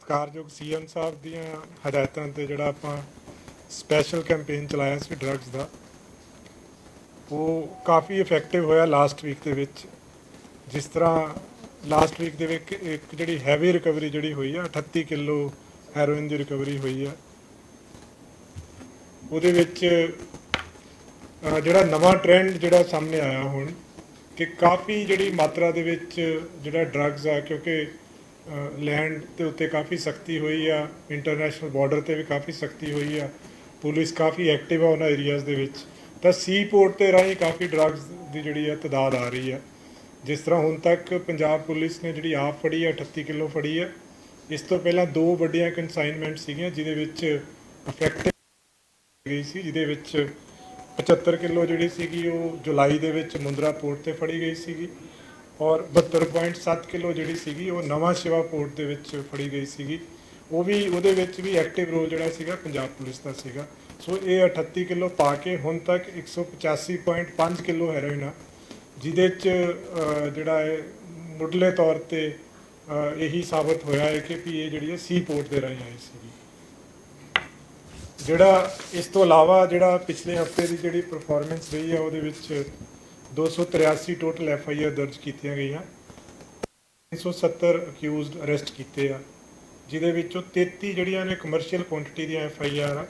ਸਤਿਕਾਰਯੋਗ ਸੀਐਮ ਸਾਹਿਬ ਦੀਆਂ ਹਦਾਇਤਾਂ ਤੇ ਜਿਹੜਾ ਆਪਾਂ ਸਪੈਸ਼ਲ ਕੈਂਪੇਨ ਚਲਾਇਆ ਸੀ ਡਰੱਗਸ ਦਾ, ਉਹ ਕਾਫੀ ਇਫੈਕਟਿਵ ਹੋਇਆ ਲਾਸਟ ਵੀਕ ਦੇ ਵਿੱਚ। ਜਿਸ ਤਰ੍ਹਾਂ ਲਾਸਟ ਵੀਕ ਦੇ ਵਿੱਚ ਇੱਕ ਜਿਹੜੀ ਹੈਵੀ ਰਿਕਵਰੀ ਜਿਹੜੀ ਹੋਈ ਆ 38 ਕਿਲੋ ਹੈਰੋਇਨ ਦੀ ਰਿਕਵਰੀ ਹੋਈ ਆ। ਉਹਦੇ ਵਿੱਚ ਜਿਹੜਾ ਨਵਾਂ ਟ੍ਰੈਂਡ ਜਿਹੜਾ ਸਾਹਮਣੇ ਆਇਆ ਹੁਣ ਕਿ ਕਾਫੀ ਜਿਹੜੀ ਮਾਤਰਾ ਦੇ ਵਿੱਚ ਜਿਹੜਾ ਡਰੱਗਸ ਆ, ਕਿਉਂਕਿ ਲੈਂਡ ਦੇ ਉੱਤੇ ਕਾਫੀ ਸਖਤੀ ਹੋਈ ਆ, ਇੰਟਰਨੈਸ਼ਨਲ ਬਾਰਡਰ 'ਤੇ ਵੀ ਕਾਫੀ ਸਖਤੀ ਹੋਈ ਆ, ਪੁਲਿਸ ਕਾਫੀ ਐਕਟਿਵ ਆ ਉਹਨਾਂ ਏਰੀਆਜ਼ ਦੇ ਵਿੱਚ। ਤਾਂ ਸੀ ਪੋਰਟ 'ਤੇ ਰਾਹੀਂ ਕਾਫੀ ਡਰੱਗਸ ਦੀ ਜਿਹੜੀ ਆ ਤਾਦਾਦ ਆ ਰਹੀ ਆ। ਜਿਸ ਤਰ੍ਹਾਂ ਹੁਣ ਤੱਕ ਪੰਜਾਬ ਪੁਲਿਸ ਨੇ ਜਿਹੜੀ ਆਪ ਫੜੀ ਆ 38 ਕਿਲੋ ਫੜੀ ਆ। ਇਸ ਤੋਂ ਪਹਿਲਾਂ 2 ਵੱਡੀਆਂ ਕੰਸਾਈਨਮੈਂਟ ਸੀਗੀਆਂ ਜਿਹਦੇ ਵਿੱਚ ਇਫੈਕਟਿਵ ਗਈ ਸੀ, ਜਿਹਦੇ ਵਿੱਚ 75 ਕਿਲੋ ਜਿਹੜੀ ਸੀਗੀ ਉਹ ਜੁਲਾਈ ਦੇ ਵਿੱਚ ਮੁੰਦਰਾ ਪੋਰਟ 'ਤੇ ਫੜੀ ਗਈ ਸੀਗੀ, ਔਰ 72.7 ਕਿਲੋ ਜਿਹੜੀ ਸੀਗੀ ਉਹ ਨਵਾਂ ਸ਼ਿਵਾ ਪੋਰਟ ਦੇ ਵਿੱਚ ਫੜੀ ਗਈ ਸੀਗੀ। ਉਹ ਵੀ ਉਹਦੇ ਵਿੱਚ ਵੀ ਐਕਟਿਵ ਰੋਲ ਜਿਹੜਾ ਸੀਗਾ ਪੰਜਾਬ ਪੁਲਿਸ ਦਾ ਸੀਗਾ। ਸੋ ਇਹ 38 ਕਿਲੋ ਪਾ ਕੇ ਹੁਣ ਤੱਕ 185.5 ਕਿਲੋ ਹੈਰੋਇਨ ਆ, ਜਿਹਦੇ 'ਚ ਜਿਹੜਾ ਹੈ ਮੁੱਢਲੇ ਤੌਰ 'ਤੇ ਇਹੀ ਸਾਬਤ ਹੋਇਆ ਹੈ ਕਿ ਵੀ ਇਹ ਜਿਹੜੀ ਹੈ ਸੀ ਪੋਰਟ ਦੇ ਰਾਹੀਂ ਆਈ ਸੀਗੀ। ਜਿਹੜਾ ਇਸ ਤੋਂ ਇਲਾਵਾ ਜਿਹੜਾ ਪਿਛਲੇ ਹਫਤੇ ਦੀ ਜਿਹੜੀ ਪਰਫਾਰਮੈਂਸ ਰਹੀ ਆ, ਉਹਦੇ ਵਿੱਚ 283 ਟੋਟਲ FIR ਦਰਜ ਕੀਤੀਆਂ ਗਈਆਂ, 370 ਅਕਿਊਜ਼ਡ ਅਰੈਸਟ ਕੀਤੇ ਆ, ਜਿਹਦੇ ਵਿੱਚੋਂ 33 ਜਿਹੜੀਆਂ ਨੇ ਕਮਰਸ਼ੀਅਲ ਕੁਆਂਟੀਟੀ ਦੀਆਂ FIR ਆ,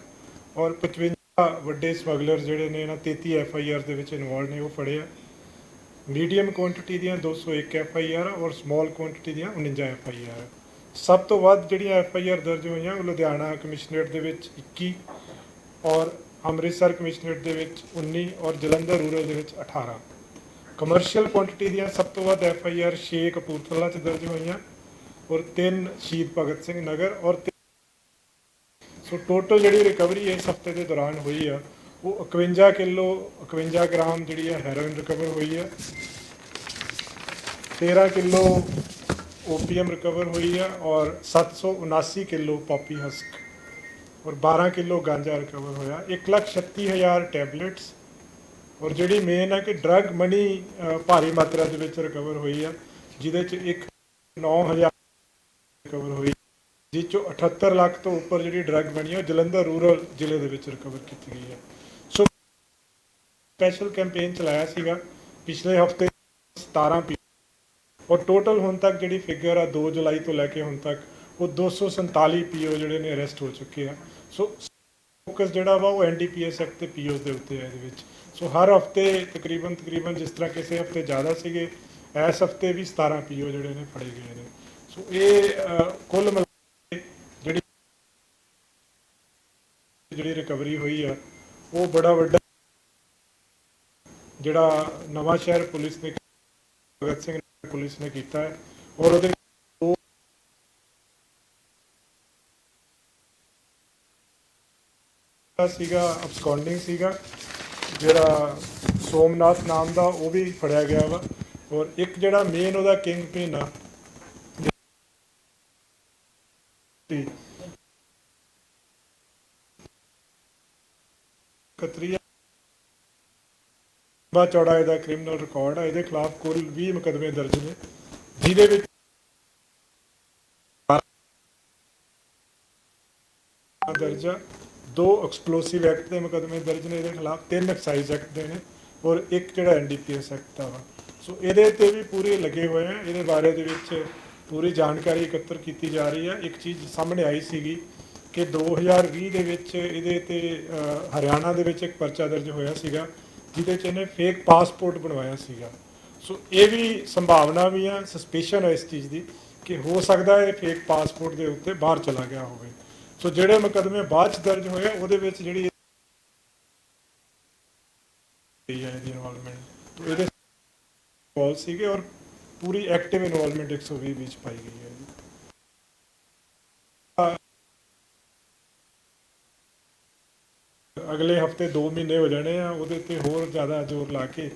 ਔਰ 55 ਵੱਡੇ ਸਮਗਲਰ ਜਿਹੜੇ ਨੇ ਇਹਨਾਂ 33 FIR ਦੇ ਵਿੱਚ ਇਨਵੋਲਵ ਨੇ ਉਹ ਫੜੇ ਆ। ਮੀਡੀਅਮ ਕੁਆਂਟੀਟੀ ਦੀਆਂ 201 FIR ਔਰ ਸਮਾਲ ਕੁਆਂਟੀਟੀ ਦੀਆਂ 49 FIR। ਸਭ ਤੋਂ ਵੱਧ ਜਿਹੜੀਆਂ FIR ਦਰਜ ਹੋਈਆਂ ਉਹ ਲੁਧਿਆਣਾ ਕਮਿਸ਼ਨਰੇਟ ਦੇ ਵਿੱਚ 21 ਔਰ ਅੰਮ੍ਰਿਤਸਰ ਕਮਿਸ਼ਨਰੇਟ ਦੇ ਵਿੱਚ 19 ਔਰ ਜਲੰਧਰ ਰੂਰਲ ਦੇ ਵਿੱਚ 18। ਕਮਰਸ਼ੀਅਲ ਕੁਆਂਟੀਟੀ ਦੀਆਂ ਸਭ ਤੋਂ ਵੱਧ FIR 6 ਕਪੂਰਥਲਾ 'ਚ ਦਰਜ ਹੋਈਆਂ ਔਰ 3 ਸ਼ਹੀਦ ਭਗਤ ਸਿੰਘ ਨਗਰ ਔਰ ਸੋ ਟੋਟਲ ਜਿਹੜੀ ਰਿਕਵਰੀ ਇਸ ਹਫਤੇ ਦੇ ਦੌਰਾਨ ਹੋਈ ਆ ਉਹ 51 ਗ੍ਰਾਮ ਜਿਹੜੀ ਹੈ ਹੈਰੋਇਨ ਰਿਕਵਰ ਹੋਈ ਆ, 13 ਕਿਲੋ OPM ਰਿਕਵਰ ਹੋਈ ਆ, ਔਰ 779 ਕਿਲੋ ਪॉपी ਹਸਕ ਔਰ 12 ਕਿਲੋ ਗਾਂਜਾ ਰਿਕਵਰ ਹੋਇਆ, 1,36,000 ਟੈਬਲੇਟਸ। ਔਰ ਜਿਹੜੀ ਮੇਨ ਹੈ ਕਿ ਡਰੱਗ ਮਨੀ ਭਾਰੀ ਮਾਤਰਾ ਦੇ ਵਿੱਚ ਰਿਕਵਰ ਹੋਈ ਆ, ਜਿਹਦੇ 'ਚ 9,000 ਰਿਕਵਰ ਹੋਈ, ਜਿਸ 'ਚੋਂ 78 ਲੱਖ ਤੋਂ ਉੱਪਰ ਜਿਹੜੀ ਡਰੱਗ ਬਣੀ ਹੈ ਉਹ ਜਲੰਧਰ ਰੂਰਲ ਜ਼ਿਲ੍ਹੇ ਦੇ ਵਿੱਚ ਰਿਕਵਰ ਕੀਤੀ ਗਈ ਹੈ। ਸੋ ਸਪੈਸ਼ਲ ਕੈਂਪੇਨ ਚਲਾਇਆ ਸੀਗਾ ਪਿਛਲੇ ਹਫਤੇ 17 ਪੀ ਔਰ ਟੋਟਲ ਹੁਣ ਤੱਕ ਜਿਹੜੀ ਫਿਗਰ ਆ 2 ਜੁਲਾਈ ਤੋਂ ਲੈ ਕੇ ਹੁਣ ਤੱਕ ਉਹ 247 PO ਜਿਹੜੇ ਨੇ ਅਰੈਸਟ ਹੋ ਚੁੱਕੇ ਆ। ਸੋ ਫੋਕਸ ਜਿਹੜਾ ਵਾ ਉਹ NDPS ਐਕਟ ਤੇ POs ਦੇ ਉੱਤੇ ਹੈ ਇਹਦੇ ਵਿੱਚ। ਸੋ ਹਰ ਹਫਤੇ ਤਕਰੀਬਨ ਜਿਸ ਤਰ੍ਹਾਂ ਕਿਸੇ ਹਫਤੇ ਜ਼ਿਆਦਾ ਸੀਗੇ, ਇਸ ਹਫਤੇ ਵੀ 17 PO ਜਿਹੜੇ ਨੇ ਫੜੇ ਗਏ ਨੇ। ਸੋ ਇਹ ਕੁੱਲ ਮਿਲਾ ਕੇ ਜਿਹੜੀ ਰਿਕਵਰੀ ਹੋਈ ਆ ਉਹ ਬੜਾ ਵੱਡਾ ਜਿਹੜਾ ਨਵਾਂ ਸ਼ਹਿਰ ਪੁਲਿਸ ਨੇ ਭਗਤ ਸਿੰਘ ਪੁਲਿਸ ਨੇ ਕੀਤਾ ਹੈ, ਔਰ ਉਹਦੇ ਸੀਗਾ ਅਬਸਕੌਂਡਿੰਗ ਸੀਗਾ ਜਿਹੜਾ ਸੋਮਨਾਥ ਨਾਮ ਦਾ, ਉਹ ਵੀ ਫੜਿਆ ਗਿਆ ਵਾ। ਔਰ ਇੱਕ ਜਿਹੜਾ ਮੇਨ ਉਹਦਾ ਕਿੰਗ ਪਿਨ ਆ ਖੱਤਰੀਆ ਚੌੜਾ ਇਹਦਾ ਕ੍ਰਿਮੀਨਲ ਰਿਕਾਰਡ ਆ। ਇਹਦੇ ਖਿਲਾਫ ਕੁੱਲ 20 ਮੁਕੱਦਮੇ ਦਰਜ ਨੇ, ਜਿਹਦੇ ਵਿੱਚ ਦਰਜ 2 ਐਕਸਪਲੋਸਿਵ ਐਕਟ ਦੇ ਮੁਕੱਦਮੇ ਦਰਜ ਨੇ ਇਹਦੇ ਖਿਲਾਫ, 3 ਐਕਸਾਈਜ਼ ਐਕਟ ਦੇ ਨੇ ਔਰ ਇੱਕ ਜਿਹੜਾ NDPS ਐਕਟ ਦਾ ਵਾ। ਸੋ ਇਹਦੇ 'ਤੇ ਵੀ ਪੂਰੇ ਲੱਗੇ ਹੋਏ ਆ। ਇਹਦੇ ਬਾਰੇ ਦੇ ਵਿੱਚ ਪੂਰੀ ਜਾਣਕਾਰੀ ਇਕੱਤਰ ਕੀਤੀ ਜਾ ਰਹੀ ਹੈ। ਇੱਕ ਚੀਜ਼ ਸਾਹਮਣੇ ਆਈ ਸੀਗੀ ਕਿ 2020 ਦੇ ਵਿੱਚ ਇਹਦੇ 'ਤੇ ਹਰਿਆਣਾ ਦੇ ਵਿੱਚ ਇੱਕ ਪਰਚਾ ਦਰਜ ਹੋਇਆ ਸੀਗਾ ਜਿਹਦੇ 'ਚ ਇਹਨੇ ਫੇਕ ਪਾਸਪੋਰਟ ਬਣਵਾਇਆ ਸੀਗਾ। ਸੋ ਇਹ ਵੀ ਸੰਭਾਵਨਾ ਵੀ ਆ, ਸਸਪੀਸ਼ਨ ਹੈ ਇਸ ਚੀਜ਼ ਦੀ ਕਿ ਹੋ ਸਕਦਾ ਇਹ ਫੇਕ ਪਾਸਪੋਰਟ ਦੇ ਉੱਤੇ ਬਾਹਰ ਚਲਾ ਗਿਆ ਹੋਵੇ। ਸੋ ਜਿਹੜੇ ਮੁਕੱਦਮੇ ਬਾਅਦ 'ਚ ਦਰਜ ਹੋਏ ਉਹਦੇ ਵਿੱਚ ਜਿਹੜੀ ਇਹਦੀ ਇਨਵੋਲਵਮੈਂਟ ਇਹਦੇ ਇਨਵੋਲਵ ਸੀਗੇ ਔਰ ਪੂਰੀ ਐਕਟਿਵ ਇਨਵੋਲਵਮੈਂਟ 120 ਵਿੱਚ ਪਾਈ ਗਈ ਹੈ। ਅਗਲੇ ਹਫਤੇ 2 ਮਹੀਨੇ ਹੋ ਜਾਣੇ ਆ, ਉਹਦੇ 'ਤੇ ਹੋਰ ਜ਼ਿਆਦਾ ਜ਼ੋਰ ਲਾ ਕੇ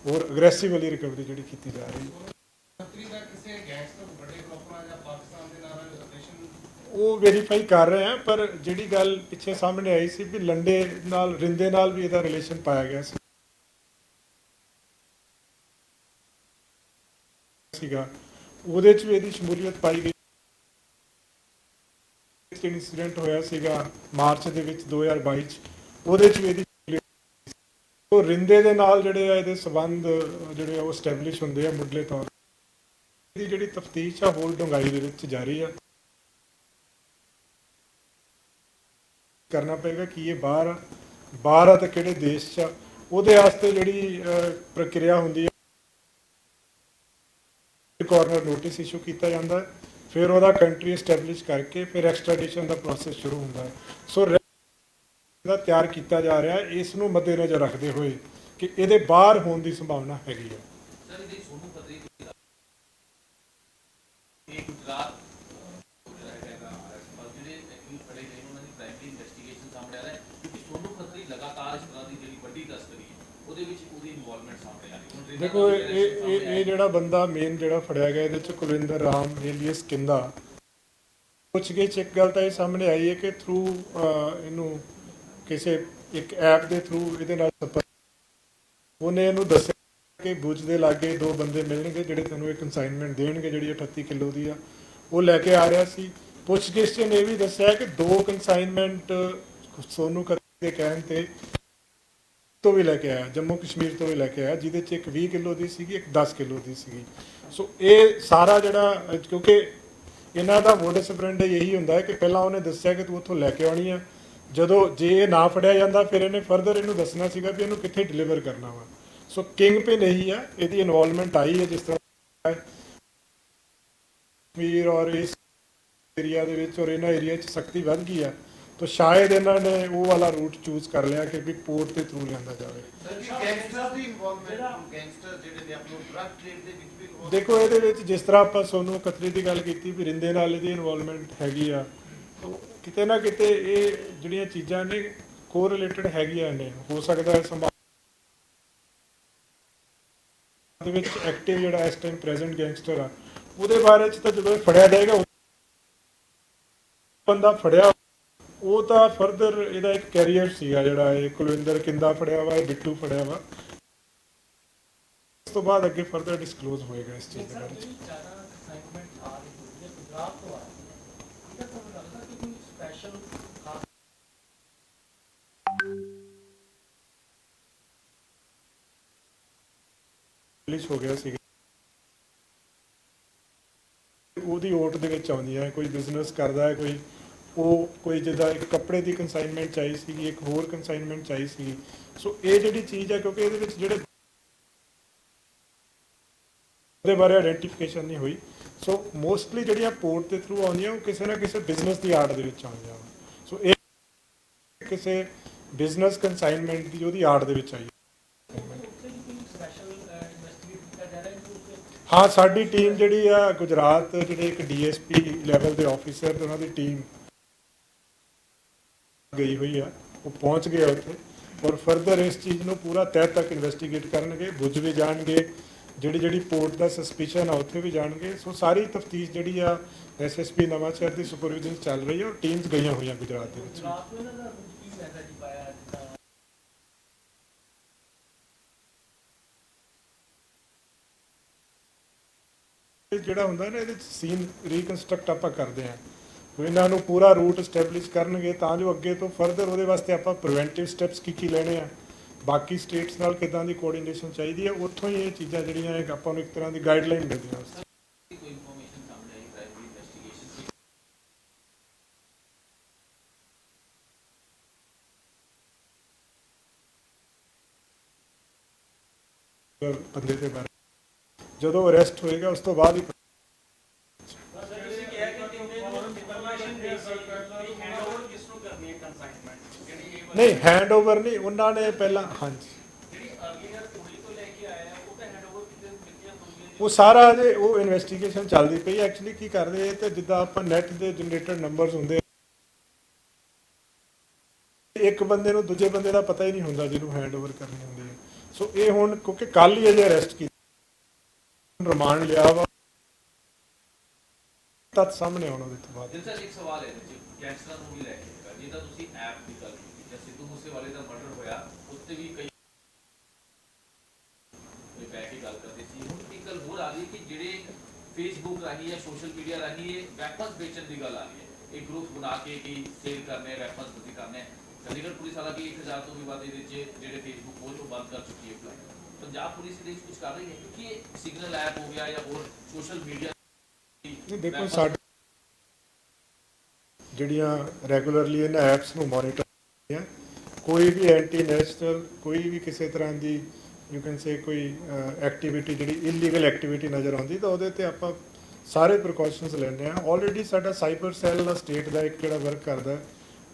ਹੋਰ ਅਗਰੈਸਿਵਲੀ ਰਿਕਵਰੀ ਜਿਹੜੀ ਕੀਤੀ ਜਾ ਰਹੀ ਹੈ। ਉਹ ਵੈਰੀਫਾਈ ਕਰ ਰਹੇ ਆ, ਪਰ ਜਿਹੜੀ ਗੱਲ ਪਿੱਛੇ ਸਾਹਮਣੇ ਆਈ ਸੀ ਵੀ ਲੰਡੇ ਨਾਲ ਰਿੰਦੇ ਨਾਲ ਵੀ ਇਹਦਾ ਰਿਲੇਸ਼ਨ ਪਾਇਆ ਗਿਆ ਸੀਗਾ, ਉਹਦੇ 'ਚ ਵੀ ਇਹਦੀ ਸ਼ਮੂਲੀਅਤ ਪਾਈ ਗਈ। ਇੱਕ ਇਨਸੀਡੈਂਟ ਹੋਇਆ ਸੀਗਾ ਮਾਰਚ ਦੇ ਵਿੱਚ 2022 ਚ, ਉਹਦੇ 'ਚ ਵੀ ਇਹਦੀ ਉਹ ਰਿੰਦੇ ਦੇ ਨਾਲ ਜਿਹੜੇ ਆ ਇਹਦੇ ਸਬੰਧ ਜਿਹੜੇ ਆ ਉਹ ਸਟੈਬਲਿਸ਼ ਹੁੰਦੇ ਆ ਮੁੱਢਲੇ ਤੌਰ ਤੇ। ਇਹਦੀ ਜਿਹੜੀ ਤਫਤੀਸ਼ ਆ ਹੋਰ ਡੂੰਘਾਈ ਦੇ ਵਿੱਚ ਜਾਰੀ ਆ। ਕਰਨਾ ਪਏਗਾ ਕਿ ਇਹ ਬਾਹਰ ਆ ਤਾਂ ਕਿਹੜੇ ਦੇਸ਼ 'ਚ ਆ, ਉਹਦੇ ਵਾਸਤੇ ਜਿਹੜੀ ਪ੍ਰਕਿਰਿਆ ਹੁੰਦੀ ਹੈ, ਕਾਰਨਰ ਨੋਟਿਸ ਇਸ਼ੂ ਕੀਤਾ ਜਾਂਦਾ ਹੈ, ਫਿਰ ਉਹਦਾ ਕੰਟਰੀ ਐਸਟੈਬਲਿਸ਼ ਕਰਕੇ ਫਿਰ ਐਕਸਟ੍ਰੈਡੀਸ਼ਨ ਦਾ ਪ੍ਰੋਸੈਸ ਸ਼ੁਰੂ ਹੁੰਦਾ ਹੈ। ਸੋ ਦਾ ਤਿਆਰ ਕੀਤਾ ਜਾ ਰਿਹਾ ਹੈ, ਇਸ ਨੂੰ ਮੱਦੇਨਜ਼ਰ ਰੱਖਦੇ ਹੋਏ ਕਿ ਇਹਦੇ ਬਾਹਰ ਹੋਣ ਦੀ ਸੰਭਾਵਨਾ ਹੈਗੀ ਹੈ। ਦੇਖੋ ਇਹ ਜਿਹੜਾ ਬੰਦਾ ਮੇਨ ਜਿਹੜਾ ਫੜਿਆ ਗਿਆ ਇਹਦੇ 'ਚ ਕੁਲਵਿੰਦਰ ਰਾਮ ਏਲੀਅਸ ਕਿੰਦਾ, ਪੁੱਛਗਿੱਛ ਇੱਕ ਗੱਲ ਤਾਂ ਇਹ ਸਾਹਮਣੇ ਆਈ ਹੈ ਕਿ ਥਰੂ ਇਹਨੂੰ ਕਿਸੇ ਇੱਕ ਐਪ ਦੇ ਥਰੂ ਇਹਦੇ ਨਾਲ ਉਹਨੇ ਇਹਨੂੰ ਦੱਸਿਆ ਕਿ ਭੁਜ ਦੇ ਲਾਗੇ ਦੋ ਬੰਦੇ ਮਿਲਣਗੇ ਜਿਹੜੇ ਤੈਨੂੰ ਇਹ ਕੰਸਾਈਨਮੈਂਟ ਦੇਣਗੇ ਜਿਹੜੀ 38 ਕਿਲੋ ਦੀ ਆ, ਉਹ ਲੈ ਕੇ ਆ ਰਿਹਾ ਸੀ। ਪੁੱਛਗਿੱਛ 'ਚ ਇਹਨੇ ਇਹ ਵੀ ਦੱਸਿਆ ਕਿ ਦੋ ਕੰਸਾਈਨਮੈਂਟ ਸੋਨੂ ਖੱਤਰੀ ਦੇ ਕਹਿਣ ਤੇ ਤੋਂ ਵੀ ਲੈ ਕੇ ਆਇਆ, ਜੰਮੂ ਕਸ਼ਮੀਰ ਤੋਂ ਵੀ ਲੈ ਕੇ ਆਇਆ, ਜਿਹਦੇ 'ਚ ਇੱਕ 20 ਕਿਲੋ ਦੀ ਸੀਗੀ, ਇੱਕ 10 ਕਿਲੋ ਦੀ ਸੀਗੀ। ਸੋ ਇਹ ਸਾਰਾ ਜਿਹੜਾ ਕਿਉਂਕਿ ਇਹਨਾਂ ਦਾ ਮੋਡਸ ਆਪਰੈਂਡੀ ਇਹੀ ਹੁੰਦਾ ਹੈ ਕਿ ਪਹਿਲਾਂ ਉਹਨੇ ਦੱਸਿਆ ਕਿ ਤੂੰ ਉੱਥੋਂ ਲੈ ਕੇ ਆਉਣੀ ਆ, ਜਦੋਂ ਜੇ ਇਹ ਨਾ ਫੜਿਆ ਜਾਂਦਾ ਫਿਰ ਇਹਨੇ ਫਰਦਰ ਇਹਨੂੰ ਦੱਸਣਾ ਸੀਗਾ ਵੀ ਇਹਨੂੰ ਕਿੱਥੇ ਡਿਲੀਵਰ ਕਰਨਾ ਵਾ। ਸੋ ਕਿੰਗ ਪਿਨ ਇਹੀ ਆ, ਇਹਦੀ ਇਨਵੋਲਵਮੈਂਟ ਆਈ ਹੈ ਜਿਸ ਤਰ੍ਹਾਂ ਕਸ਼ਮੀਰ ਔਰ ਇਸ ਏਰੀਆ ਦੇ ਵਿੱਚ, ਔਰ ਇਹਨਾਂ ਏਰੀਆ 'ਚ ਸਖਤੀ ਵੱਧ ਗਈ ਆ, ਤਾਂ ਸ਼ਾਇਦ ਇਹਨਾਂ ਨੇ ਉਹ ਵਾਲਾ ਰੂਟ ਚੂਜ਼ ਕਰ ਲਿਆ ਕਿ ਵੀ ਪੋਰਟ ਦੇ ਥਰੂ ਲਿਆਂਦਾ ਜਾਵੇ। ਦੇਖੋ ਇਹਦੇ ਵਿੱਚ ਜਿਸ ਤਰ੍ਹਾਂ ਆਪਾਂ ਸੋਨੂ ਖੱਤਰੀ ਦੀ ਗੱਲ ਕੀਤੀ ਵੀ ਰਿੰਦੇ ਨਾਲ ਇਹਦੀ ਇਨਵੋਲਵਮੈਂਟ ਹੈਗੀ ਆ, ਕਿਤੇ ਨਾ ਕਿਤੇ ਇਹ ਜਿਹੜੀਆਂ ਚੀਜ਼ਾਂ ਨੇ ਕੋਰਿਲੇਟਡ ਹੈਗੀਆਂ ਨੇ। ਹੋ ਸਕਦਾ ਹੈ ਸੰਭਾਵਨਾ ਦੇ ਵਿੱਚ ਐਕਟਿਵ ਜਿਹੜਾ ਇਸ ਟਾਈਮ ਪ੍ਰੈਜ਼ੈਂਟ ਗੈਂਗਸਟਰ ਆ, ਉਹਦੇ ਬਾਰੇ 'ਚ ਤਾਂ ਜਦੋਂ ਫੜਿਆ ਜਾਏਗਾ, ਬੰਦਾ ਫੜਿਆ ਉਹ ਤਾਂ ਫਰਦਰ ਇਹਦਾ ਇੱਕ ਕੈਰੀਅਰ ਸੀਗਾ ਜਿਹੜਾ ਇਹ ਕੁਲਵਿੰਦਰ ਕਿੰਦਾ ਫੜਿਆ ਵਾ, ਇਹ ਬਿੱਟੂ ਫੜਿਆ ਵਾ, ਉਸ ਤੋਂ ਬਾਅਦ ਅੱਗੇ ਫਰਦਰ ਡਿਸਕਲੋਜ਼ ਹੋਏਗਾ ਇਸ ਚੀਜ਼ ਦੇ ਬਾਰੇ 'ਚ। ਹੋ ਗਿਆ ਸੀਗਾ ਉਹਦੀ ਓਟ ਦੇ ਵਿੱਚ ਆਉਂਦੀਆਂ, ਕੋਈ ਬਿਜ਼ਨਸ ਕਰਦਾ ਹੈ, ਕੋਈ ਜਿੱਦਾਂ ਇੱਕ ਕੱਪੜੇ ਦੀ ਕੰਸਾਈਨਮੈਂਟ ਚਾਹੀ ਸੀਗੀ, ਇੱਕ ਹੋਰ ਕੰਸਾਈਨਮੈਂਟ ਚਾਹੀ ਸੀਗੀ। ਸੋ ਇਹ ਜਿਹੜੀ ਚੀਜ਼ ਹੈ ਕਿਉਂਕਿ ਇਹਦੇ ਵਿੱਚ ਜਿਹੜੇ ਉਹਦੇ ਬਾਰੇ ਆਇਡੈਂਟੀਫਿਕੇਸ਼ਨ ਨਹੀਂ ਹੋਈ, ਸੋ ਮੋਸਟਲੀ ਜਿਹੜੀਆਂ ਪੋਰਟ ਦੇ ਥਰੂ ਆਉਂਦੀਆਂ ਉਹ ਕਿਸੇ ਨਾ ਕਿਸੇ ਬਿਜ਼ਨਸ ਦੀ ਆੜ ਦੇ ਵਿੱਚ ਆਉਂਦੀਆਂ। ਸੋ ਇਹ ਕਿਸੇ ਬਿਜ਼ਨਸ ਕੰਸਾਈਨਮੈਂਟ ਦੀ ਉਹਦੀ ਆੜ ਦੇ ਵਿੱਚ ਆਈ। ਹਾਂ, ਸਾਡੀ ਟੀਮ ਜਿਹੜੀ ਆ ਗੁਜਰਾਤ ਜਿਹੜੇ ਇੱਕ DSP ਲੈਵਲ ਦੇ ਆਫੀਸਰ ਤੇ ਉਹਨਾਂ ਦੀ ਟੀਮ ਗਈ ਹੋਈ ਆ, ਉਹ ਪਹੁੰਚ ਗਏ ਉੱਥੇ ਔਰ ਫਰਦਰ ਇਸ ਚੀਜ਼ ਨੂੰ ਪੂਰਾ ਤਹਿ ਤੱਕ ਇਨਵੈਸਟੀਗੇਟ ਕਰਨਗੇ। ਭੁਜ ਵੀ ਜਾਣਗੇ, ਜਿਹੜੀ ਪੋਰਟ ਦਾ ਸਸਪੀਸ਼ਨ ਆ ਉੱਥੇ ਵੀ ਜਾਣਗੇ। ਸੋ ਸਾਰੀ ਤਫਤੀਸ਼ ਜਿਹੜੀ ਆ SSP ਨਵਾਂਸ਼ਹਿਰ ਦੀ ਸੁਪਰਵਿਜ਼ਨ ਚੱਲ ਰਹੀ ਹੈ ਔਰ ਟੀਮਸ ਗਈਆਂ ਹੋਈਆਂ ਗੁਜਰਾਤ ਦੇ ਵਿੱਚ। ਜਿਹੜਾ ਹੁੰਦਾ ਨਾ ਇਹਦੇ 'ਚ ਸੀਨ ਰੀਕਨਸਟਰਕਟ ਆਪਾਂ ਕਰਦੇ ਹਾਂ, ਇਹਨਾਂ ਨੂੰ ਪੂਰਾ ਰੂਟ ਐਸਟੈਬਲਿਸ਼ ਕਰਨਗੇ ਤਾਂ ਜੋ ਅੱਗੇ ਤੋਂ ਫਰਦਰ ਉਹਦੇ ਵਾਸਤੇ ਆਪਾਂ ਪ੍ਰੀਵੈਂਟਿਵ ਸਟੈਪਸ ਕੀ ਲੈਣੇ ਆ, ਬਾਕੀ ਸਟੇਟਸ ਨਾਲ ਕਿੱਦਾਂ ਦੀ ਕੋਆਰਡੀਨੇਸ਼ਨ ਚਾਹੀਦੀ ਹੈ, ਉੱਥੋਂ ਹੀ ਇਹ ਚੀਜ਼ਾਂ ਜਿਹੜੀਆਂ ਆਪਾਂ ਨੂੰ ਇੱਕ ਤਰ੍ਹਾਂ ਦੀ ਗਾਈਡਲਾਈਨ ਮਿਲਦੀਆਂ ਉਸ ਬੰਦੇ ਦੇ ਬਾਰੇ। ਜਦੋਂ ਅਰੈਸਟ ਹੋਏਗਾ ਉਸ ਤੋਂ ਬਾਅਦ ਹੀ ਨਹੀਂ, ਹੈਂਡਓਵਰ ਨਹੀਂ, ਉਹਨਾਂ ਨੇ ਪਹਿਲਾਂ ਹਾਂਜੀ ਉਹ ਸਾਰਾ ਅਜੇ ਉਹ ਇਨਵੈਸਟੀਗੇਸ਼ਨ ਚੱਲਦੀ ਪਈ। ਐਕਚੁਅਲੀ ਕੀ ਕਰਦੇ ਤੇ ਜਿੱਦਾਂ ਆਪਾਂ ਨੈਟ ਦੇ ਜਨਰੇਟਡ ਨੰਬਰਸ ਹੁੰਦੇ, ਇੱਕ ਬੰਦੇ ਨੂੰ ਦੂਜੇ ਬੰਦੇ ਦਾ ਪਤਾ ਹੀ ਨਹੀਂ ਹੁੰਦਾ ਜਿਹਨੂੰ ਹੈਂਡਓਵਰ ਕਰਨੀ ਹੁੰਦੀ ਹੈ। ਸੋ ਇਹ ਹੁਣ ਕਿਉਂਕਿ ਕੱਲ ਹੀ ਅਜੇ ਅਰੈਸਟ ਕੀਤਾ, ਰਿਮਾਂਡ ਲਿਆ ਵਾ, ਤੱਤ ਸਾਹਮਣੇ ਆਉਣ ਉਹਦੇ ਤੋਂ ਬਾਅਦ। ਸਰ ਇੱਕ ਸਵਾਲ ਹੈ ਗੈਂਗਸਟਰਾਂ ਨੂੰ ਵੀ ਲੈ ਕੇ, ਜਿੱਦਾਂ ਤੁਸੀਂ ਐਪ ਦੀ ਗੱਲ ਕੀਤੀ ਜਾਂ ਸਿੱਧੂ ਮੂਸੇਵਾਲੇ ਦਾ ਮਰਡਰ ਹੋਇਆ ਉੱਤੇ ਵੀ ਕਈ ਬਹਿ ਕੇ ਗੱਲ ਕਰਦੇ ਸੀ। ਹੁਣ ਇੱਕ ਗੱਲ ਹੋਰ ਆ ਰਹੀ ਹੈ ਕਿ ਜਿਹੜੇ ਫੇਸਬੁੱਕ ਰਾਹੀਂ ਜਾਂ ਸੋਸ਼ਲ ਮੀਡੀਆ ਰਾਹੀਂ ਇਹ ਵੈਪਨਸ ਵੇਚਣ ਦੀ ਗੱਲ ਆ ਰਹੀ ਹੈ, एक ग्रुप बना के कि सेल करने रेफरेंस ਤੁਸੀਂ ਕਰਨੇ ਚੰਡੀਗੜ੍ਹ ਪੁਲਿਸ ਹਾਲਾਂਕਿ 1000 ਤੋਂ ਵੀ ਵੱਧ ਇਹਦੇ ਵਿੱਚ ਜਿਹੜੇ ਫੇਸਬੁੱਕ ਪੋਸਟ ਉਹ ਬੰਦ ਕਰ ਚੁੱਕੀ ਹੈ ਅਪਲਾਈ ਪੰਜਾਬ ਪੁਲਿਸ ਇਹਦੇ ਵਿੱਚ ਕੁਝ ਕਰ ਰਹੀ ਹੈ ਕਿਉਂਕਿ ਇਹ ਸਿਗਨਲ ਐਪ ਹੋ ਗਿਆ ਜਾਂ ਹੋਰ ਸੋਸ਼ਲ ਮੀਡੀਆ ਨਹੀਂ ਦੇਖੋ ਸਾਡੇ ਜਿਹੜੀਆਂ ਰੈਗੂਲਰਲੀ ਇਹਨਾਂ ਐਪਸ ਨੂੰ ਮੋਨੀਟਰ ਕਰਦੀਆਂ ਕੋਈ ਵੀ ਐਂਟੀ ਨੈਸ਼ਨਲ ਕੋਈ ਵੀ ਕਿਸੇ ਤਰ੍ਹਾਂ ਦੀ ਯੂ ਕੈਨ ਸੇ ਕੋਈ ਐਕਟੀਵਿਟੀ ਜਿਹੜੀ ਇਲੀਗਲ ਐਕਟੀਵਿਟੀ ਨਜ਼ਰ ਆਉਂਦੀ ਤਾਂ ਉਹਦੇ ਤੇ ਆਪਾਂ ਸਾਰੇ ਪ੍ਰੀਕਾਸ਼ਨਸ ਲੈਂਦੇ ਆ ਆਲਰੇਡੀ ਸਾਡਾ ਸਾਈਬਰ ਸੈੱਲ ਦਾ ਸਟੇਟ ਦਾ ਇੱਕ ਜਿਹੜਾ ਵਰਕ ਕਰਦਾ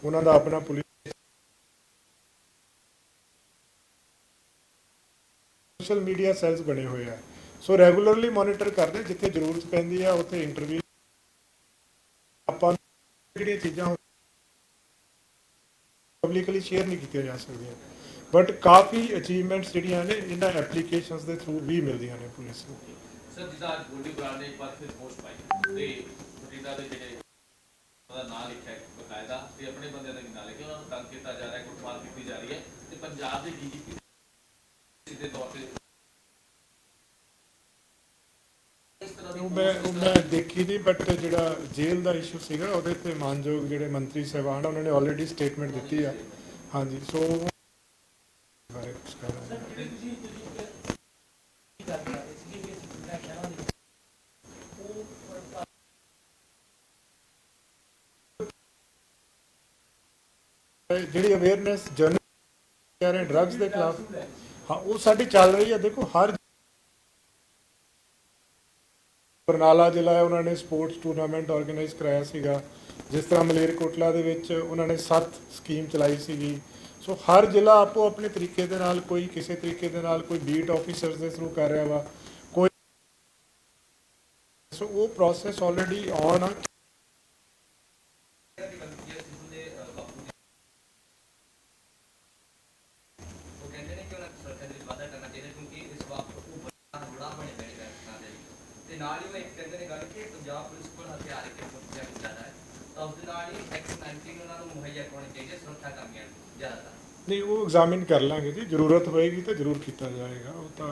ਉਹਨਾਂ ਦਾ ਆਪਣਾ ਪੁਲਿਸ ਸੋਸ਼ਲ ਮੀਡੀਆ ਸੈੱਲਸ ਬਣੇ ਹੋਏ ਆ ਸੋ ਰੈਗੂਲਰਲੀ ਮੋਨੀਟਰ ਕਰਦੇ ਜਿੱਥੇ ਜ਼ਰੂਰਤ ਪੈਂਦੀ ਆ ਉੱਥੇ ਇੰਟਰਵਿਊ ਆਪਾਂ ਜਿਹੜੀਆਂ ਚੀਜ਼ਾਂ ਪਬਲਿਕਲੀ ਸ਼ੇਅਰ ਨਹੀਂ ਕੀਤੀਆਂ ਜਾ ਸਕਦੀਆਂ ਬਟ ਕਾਫੀ ਅਚੀਵਮੈਂਟਸ ਜਿਹੜੀਆਂ ਨੇ ਇਹਨਾਂ ਐਪਲੀਕੇਸ਼ਨਸ ਦੇ ਥਰੂ ਵੀ ਮਿਲਦੀਆਂ ਨੇ ਪੁਲਿਸ ਨੂੰ ਸਰ ਜਿੱਦਾਂ ਅੱਜ ਗੋਲਡੀ ਬਰਾੜ ਨੇ ਇੱਕ ਵਾਰ ਫਿਰ ਪੋਸਟ ਪਾਈ ਤੇ ਬਠਿੰਡਾ ਦੇ ਜਿਹੜੇ ਉਹਦਾ ਨਾਂ ਲਿਖਿਆ ਹੈ ਬਕਾਇਦਾ ਤੇ ਆਪਣੇ ਬੰਦੇ ਦਾ ਵੀ ਨਾਂ ਲਿਖਿਆ ਉਹਨਾਂ ਨੂੰ ਤੰਗ ਕੀਤਾ ਜਾ ਰਿਹਾ ਹੈ ਕੁੱਟਮਾਰ ਕੀਤੀ ਜਾ ਰਹੀ ਹੈ ਤੇ ਪੰਜਾਬ ਦੇ ਡੀਜੀਪੀ ਸਿੱਧੇ ਤੌਰ ਤੇ ਇਸ ਤਰ੍ਹਾਂ ਦੀ ਉਹ ਮੈਂ ਦੇਖੀ ਨਹੀਂ ਬਟ ਜਿਹੜਾ ਜੇਲ੍ਹ ਦਾ ਇਸ਼ੂ ਸੀਗਾ ਉਹਦੇ ਤੇ ਮਾਨਯੋਗ ਜਿਹੜੇ ਮੰਤਰੀ ਸਾਹਿਬਾਨ ਉਹਨਾਂ ਨੇ ਆਲਰੇਡੀ ਸਟੇਟਮੈਂਟ ਦਿੱਤੀ ਆ ਹਾਂਜੀ ਸੋ ਬਾਰੇ ਕੁਝ ਕਹਿਣਾ ਜਿਹੜੀ ਅਵੇਅਰਨੈਸ ਜਰਨਲ ਕਰ ਰਹੇ ਡਰੱਗਸ ਦੇ ਖਿਲਾਫ ਹਾਂ ਉਹ ਸਾਡੀ ਚੱਲ ਰਹੀ ਹੈ ਦੇਖੋ ਹਰ ਬਰਨਾਲਾ ਜ਼ਿਲ੍ਹਾ ਹੈ ਉਹਨਾਂ ਨੇ ਸਪੋਰਟਸ ਟੂਰਨਾਮੈਂਟ ਆਰਗੇਨਾਈਜ਼ ਕਰਾਇਆ ਸੀਗਾ ਜਿਸ ਤਰ੍ਹਾਂ ਮਲੇਰਕੋਟਲਾ ਦੇ ਵਿੱਚ ਉਹਨਾਂ ਨੇ 7 ਸਕੀਮ ਚਲਾਈ ਸੀਗੀ ਸੋ ਹਰ ਜ਼ਿਲ੍ਹਾ ਆਪੋ ਆਪਣੇ ਤਰੀਕੇ ਦੇ ਨਾਲ ਕੋਈ ਕਿਸੇ ਤਰੀਕੇ ਦੇ ਨਾਲ ਕੋਈ ਬੀਟ ਆਫੀਸਰਸ ਦੇ ਥਰੂ ਕਰ ਰਿਹਾ ਵਾ ਕੋਈ ਸੋ ਉਹ ਪ੍ਰੋਸੈਸ ਆਲਰੇਡੀ ਔਨ ਆ ਨਾਲ ਹੀ ਮੈਂ ਇੱਕ ਕਹਿੰਦੇ ਨੇ ਗੱਲ ਕਿ ਪੰਜਾਬ ਪੁਲਿਸ ਕੋਲ ਹਥਿਆਰ ਇੱਕ ਬਹੁਤ ਜ਼ਿਆਦਾ ਹੈ ਤਾਂ ਉਸ ਦੇ ਨਾਲ ਹੀ X19 ਉਹਨਾਂ ਨੂੰ ਮੁਹੱਈਆ ਕਰਵਾਉਣੀ ਚਾਹੀਦੀ ਹੈ ਸੁਰੱਖਾ ਕਰਮੀਆਂ ਜ਼ਿਆਦਾਤਰ ਨਹੀਂ ਉਹ ਐਗਜ਼ਾਮਿਨ ਕਰ ਲਾਂਗੇ ਜੀ ਜ਼ਰੂਰਤ ਹੋਏਗੀ ਤਾਂ ਜ਼ਰੂਰ ਕੀਤਾ ਜਾਏਗਾ ਉਹ ਤਾਂ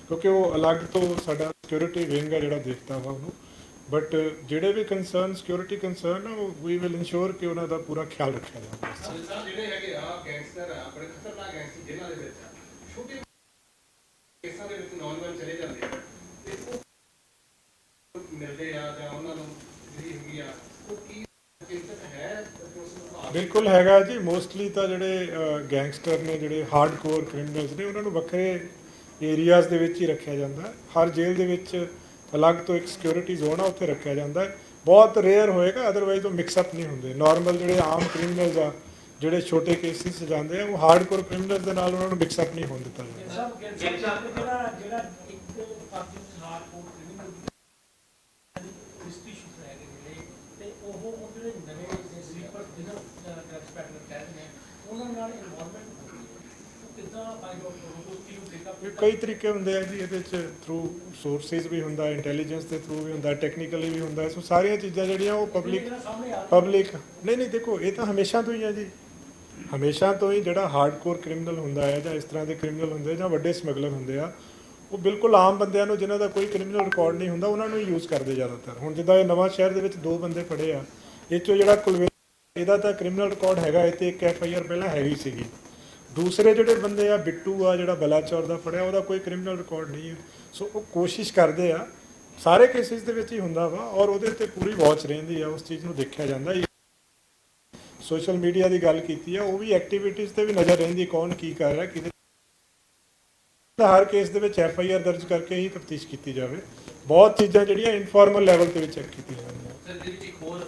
ਕਿਉਂਕਿ ਉਹ ਅਲੱਗ ਤੋਂ ਸਾਡਾ ਸਿਕਿਉਰਿਟੀ ਵਿੰਗ ਹੈ ਜਿਹੜਾ ਦੇਖਦਾ ਵਾ ਉਹਨੂੰ ਬਟ ਜਿਹੜੇ ਵੀ ਕੰਸਰਨ ਸਿਕਿਉਰਿਟੀ ਕੰਸਰਨ ਉਹ ਵੀ ਵਿਲ ਇਨਸ਼ੋਰ ਕਿ ਉਹਨਾਂ ਦਾ ਪੂਰਾ ਖਿਆਲ ਰੱਖਿਆ ਜਾਵੇ ਸਰ ਜਿਹੜੇ ਹੈਗੇ ਆ ਗੈਂਗਸਟਰ ਆ ਬੜੇ ਖਤਰਨਾਕ ਗੈਂਗਸਟਰ ਜਿਹਨਾਂ ਦੇ ਵਿੱਚ ਛੋਟੇ ਕੇਸਾਂ ਦੇ ਵਿੱਚ ਨੌਜਵਾਨ ਚਲੇ ਜਾਂਦੇ ਆ ਤੇ ਉਹ ਮਿਲਦੇ ਆ ਜਾਂ ਉਹਨਾਂ ਨੂੰ ਜਿਹੜੀ ਹੈਗੀ ਆ ਉਹ ਕੀ ਚਿੰਤਤ ਹੈ ਬਿਲਕੁਲ ਹੈਗਾ ਜੀ ਮੋਸਟਲੀ ਤਾਂ ਜਿਹੜੇ ਗੈਂਗਸਟਰ ਨੇ ਜਿਹੜੇ ਹਾਰਡਕੋਰ ਕ੍ਰਿਮੀਨਲਸ ਨੇ ਉਹਨਾਂ ਨੂੰ ਵੱਖਰੇ ਏਰੀਆਜ਼ ਦੇ ਵਿੱਚ ਹੀ ਰੱਖਿਆ ਜਾਂਦਾ ਹਰ ਜੇਲ੍ਹ ਦੇ ਵਿੱਚ ਅਲੱਗ ਤੋਂ ਇੱਕ ਸਿਕਿਉਰਿਟੀ ਜ਼ੋਨ ਆ ਉੱਥੇ ਰੱਖਿਆ ਜਾਂਦਾ ਬਹੁਤ ਰੇਅਰ ਹੋਏਗਾ ਅਦਰਵਾਈਜ਼ ਉਹ ਮਿਕਸ ਅਪ ਨਹੀਂ ਹੁੰਦੇ ਨਾਰਮਲ ਜਿਹੜੇ ਆਮ ਕ੍ਰਿਮੀਨਲਸ ਆ ਜਿਹੜੇ ਛੋਟੇ ਕੇਸਿਸ ਜਾਂਦੇ ਆ ਉਹ ਹਾਰਡਕੋਰ ਕ੍ਰਿਮੀਨਲਸ ਦੇ ਨਾਲ ਉਹਨਾਂ ਨੂੰ ਮਿਕਸ ਅਪ ਨਹੀਂ ਹੋਣ ਦਿੱਤਾ ਜਾਂਦਾ ਜਿਹੜਾ ਇੱਕ ਪਾਸੇ ਹਾਰਡਕੋਰ ਕ੍ਰਿਮੀਨਲ ਤੇ ਉਹ ਜਿਹੜੇ ਨਵੇਂ ਸਲੀਪਰ ਜਿਹਨਾਂ ਡਰੱਗਸ ਪੈਡਲਰ ਕਹਿੰਦੇ ਨੇ ਉਹਨਾਂ ਨਾਲ ਇਨਵੋਲਵਮੈਂਟ ਕਿੱਦਾਂ ਫਾਈਂਡ ਆਊਟ ਕਰੋਗੇ ਕਿ ਉਹ ਟੇਕ ਕਈ ਤਰੀਕੇ ਹੁੰਦੇ ਆ ਜੀ ਇਹਦੇ ਚ ਥਰੂ ਸੋਰਸਿਸ ਵੀ ਹੁੰਦਾ ਇੰਟੈਲੀਜੈਂਸ ਦੇ ਥਰੂ ਵੀ ਹੁੰਦਾ ਟੈਕਨੀਕਲੀ ਵੀ ਹੁੰਦਾ ਸੋ ਸਾਰੀਆਂ ਚੀਜ਼ਾਂ ਜਿਹੜੀਆਂ ਉਹ ਪਬਲਿਕ ਨਹੀਂ ਦੇਖੋ ਇਹ ਤਾਂ ਹਮੇਸ਼ਾ ਤੋਂ ਹੀ ਆ ਜੀ ਹਮੇਸ਼ਾ ਤੋਂ ਹੀ ਜਿਹੜਾ ਹਾਰਡਕੋਰ ਕ੍ਰਿਮੀਨਲ ਹੁੰਦਾ ਹੈ ਜਾਂ ਇਸ ਤਰ੍ਹਾਂ ਦੇ ਕ੍ਰਿਮੀਨਲ ਹੁੰਦੇ ਜਾਂ ਵੱਡੇ ਸਮਗਲਰ ਹੁੰਦੇ ਆ ਉਹ ਬਿਲਕੁਲ ਆਮ ਬੰਦਿਆਂ ਨੂੰ ਜਿਨ੍ਹਾਂ ਦਾ ਕੋਈ ਕ੍ਰਿਮੀਨਲ ਰਿਕਾਰਡ ਨਹੀਂ ਹੁੰਦਾ ਉਹਨਾਂ ਨੂੰ ਹੀ ਯੂਜ਼ ਕਰਦੇ ਜ਼ਿਆਦਾਤਰ ਹੁਣ ਜਿੱਦਾਂ ਇਹ ਨਵਾਂ ਸ਼ਹਿਰ ਦੇ ਵਿੱਚ 2 ਬੰਦੇ ਫੜੇ ਆ ਇਹ 'ਚੋਂ ਜਿਹੜਾ ਕੁਲਵਿੰਦਰ ਇਹਦਾ ਤਾਂ ਕ੍ਰਿਮੀਨਲ ਰਿਕਾਰਡ ਹੈਗਾ ਇਹ 'ਤੇ ਇੱਕ FIR ਪਹਿਲਾਂ ਹੈਗੀ ਸੀਗੀ ਦੂਸਰੇ ਜਿਹੜੇ ਬੰਦੇ ਆ ਬਿੱਟੂ ਆ ਜਿਹੜਾ ਬਲਾਚੌਰ ਦਾ ਫੜਿਆ ਉਹਦਾ ਕੋਈ ਕ੍ਰਿਮੀਨਲ ਰਿਕਾਰਡ ਨਹੀਂ ਹੈ ਸੋ ਉਹ ਕੋਸ਼ਿਸ਼ ਕਰਦੇ ਆ ਸਾਰੇ ਕੇਸਿਸ ਦੇ ਵਿੱਚ ਹੀ ਹੁੰਦਾ ਵਾ ਔਰ ਉਹਦੇ 'ਤੇ ਪੂਰੀ ਵਾਚ ਰਹਿੰਦੀ ਆ ਉਸ ਚੀਜ਼ ਨੂੰ ਦੇਖਿਆ ਜਾਂਦਾ ਸੋਸ਼ਲ ਮੀਡੀਆ ਦੀ ਗੱਲ ਕੀਤੀ ਆ ਉਹ ਵੀ ਐਕਟੀਵਿਟੀਜ਼ 'ਤੇ ਵੀ ਨਜ਼ਰ ਰਹਿੰਦੀ ਕੌਣ ਕੀ ਕਰ ਰਿਹਾ ਕਿਹਦੇ ਹਰ ਕੇਸ ਦੇ ਵਿੱਚ FIR ਦਰਜ ਕਰਕੇ ਹੀ ਤਫਤੀਸ਼ ਕੀਤੀ ਜਾਵੇ ਬਹੁਤ ਚੀਜ਼ਾਂ ਜਿਹੜੀਆਂ ਇਨਫਾਰਮਲ ਲੈਵਲ ਤੇ ਵੀ ਚੈੱਕ ਕੀਤੀਆਂ ਜਾਂਦੀਆਂ ਸਰ ਜਿਹਦੇ ਵਿੱਚ ਇੱਕ ਹੋਰ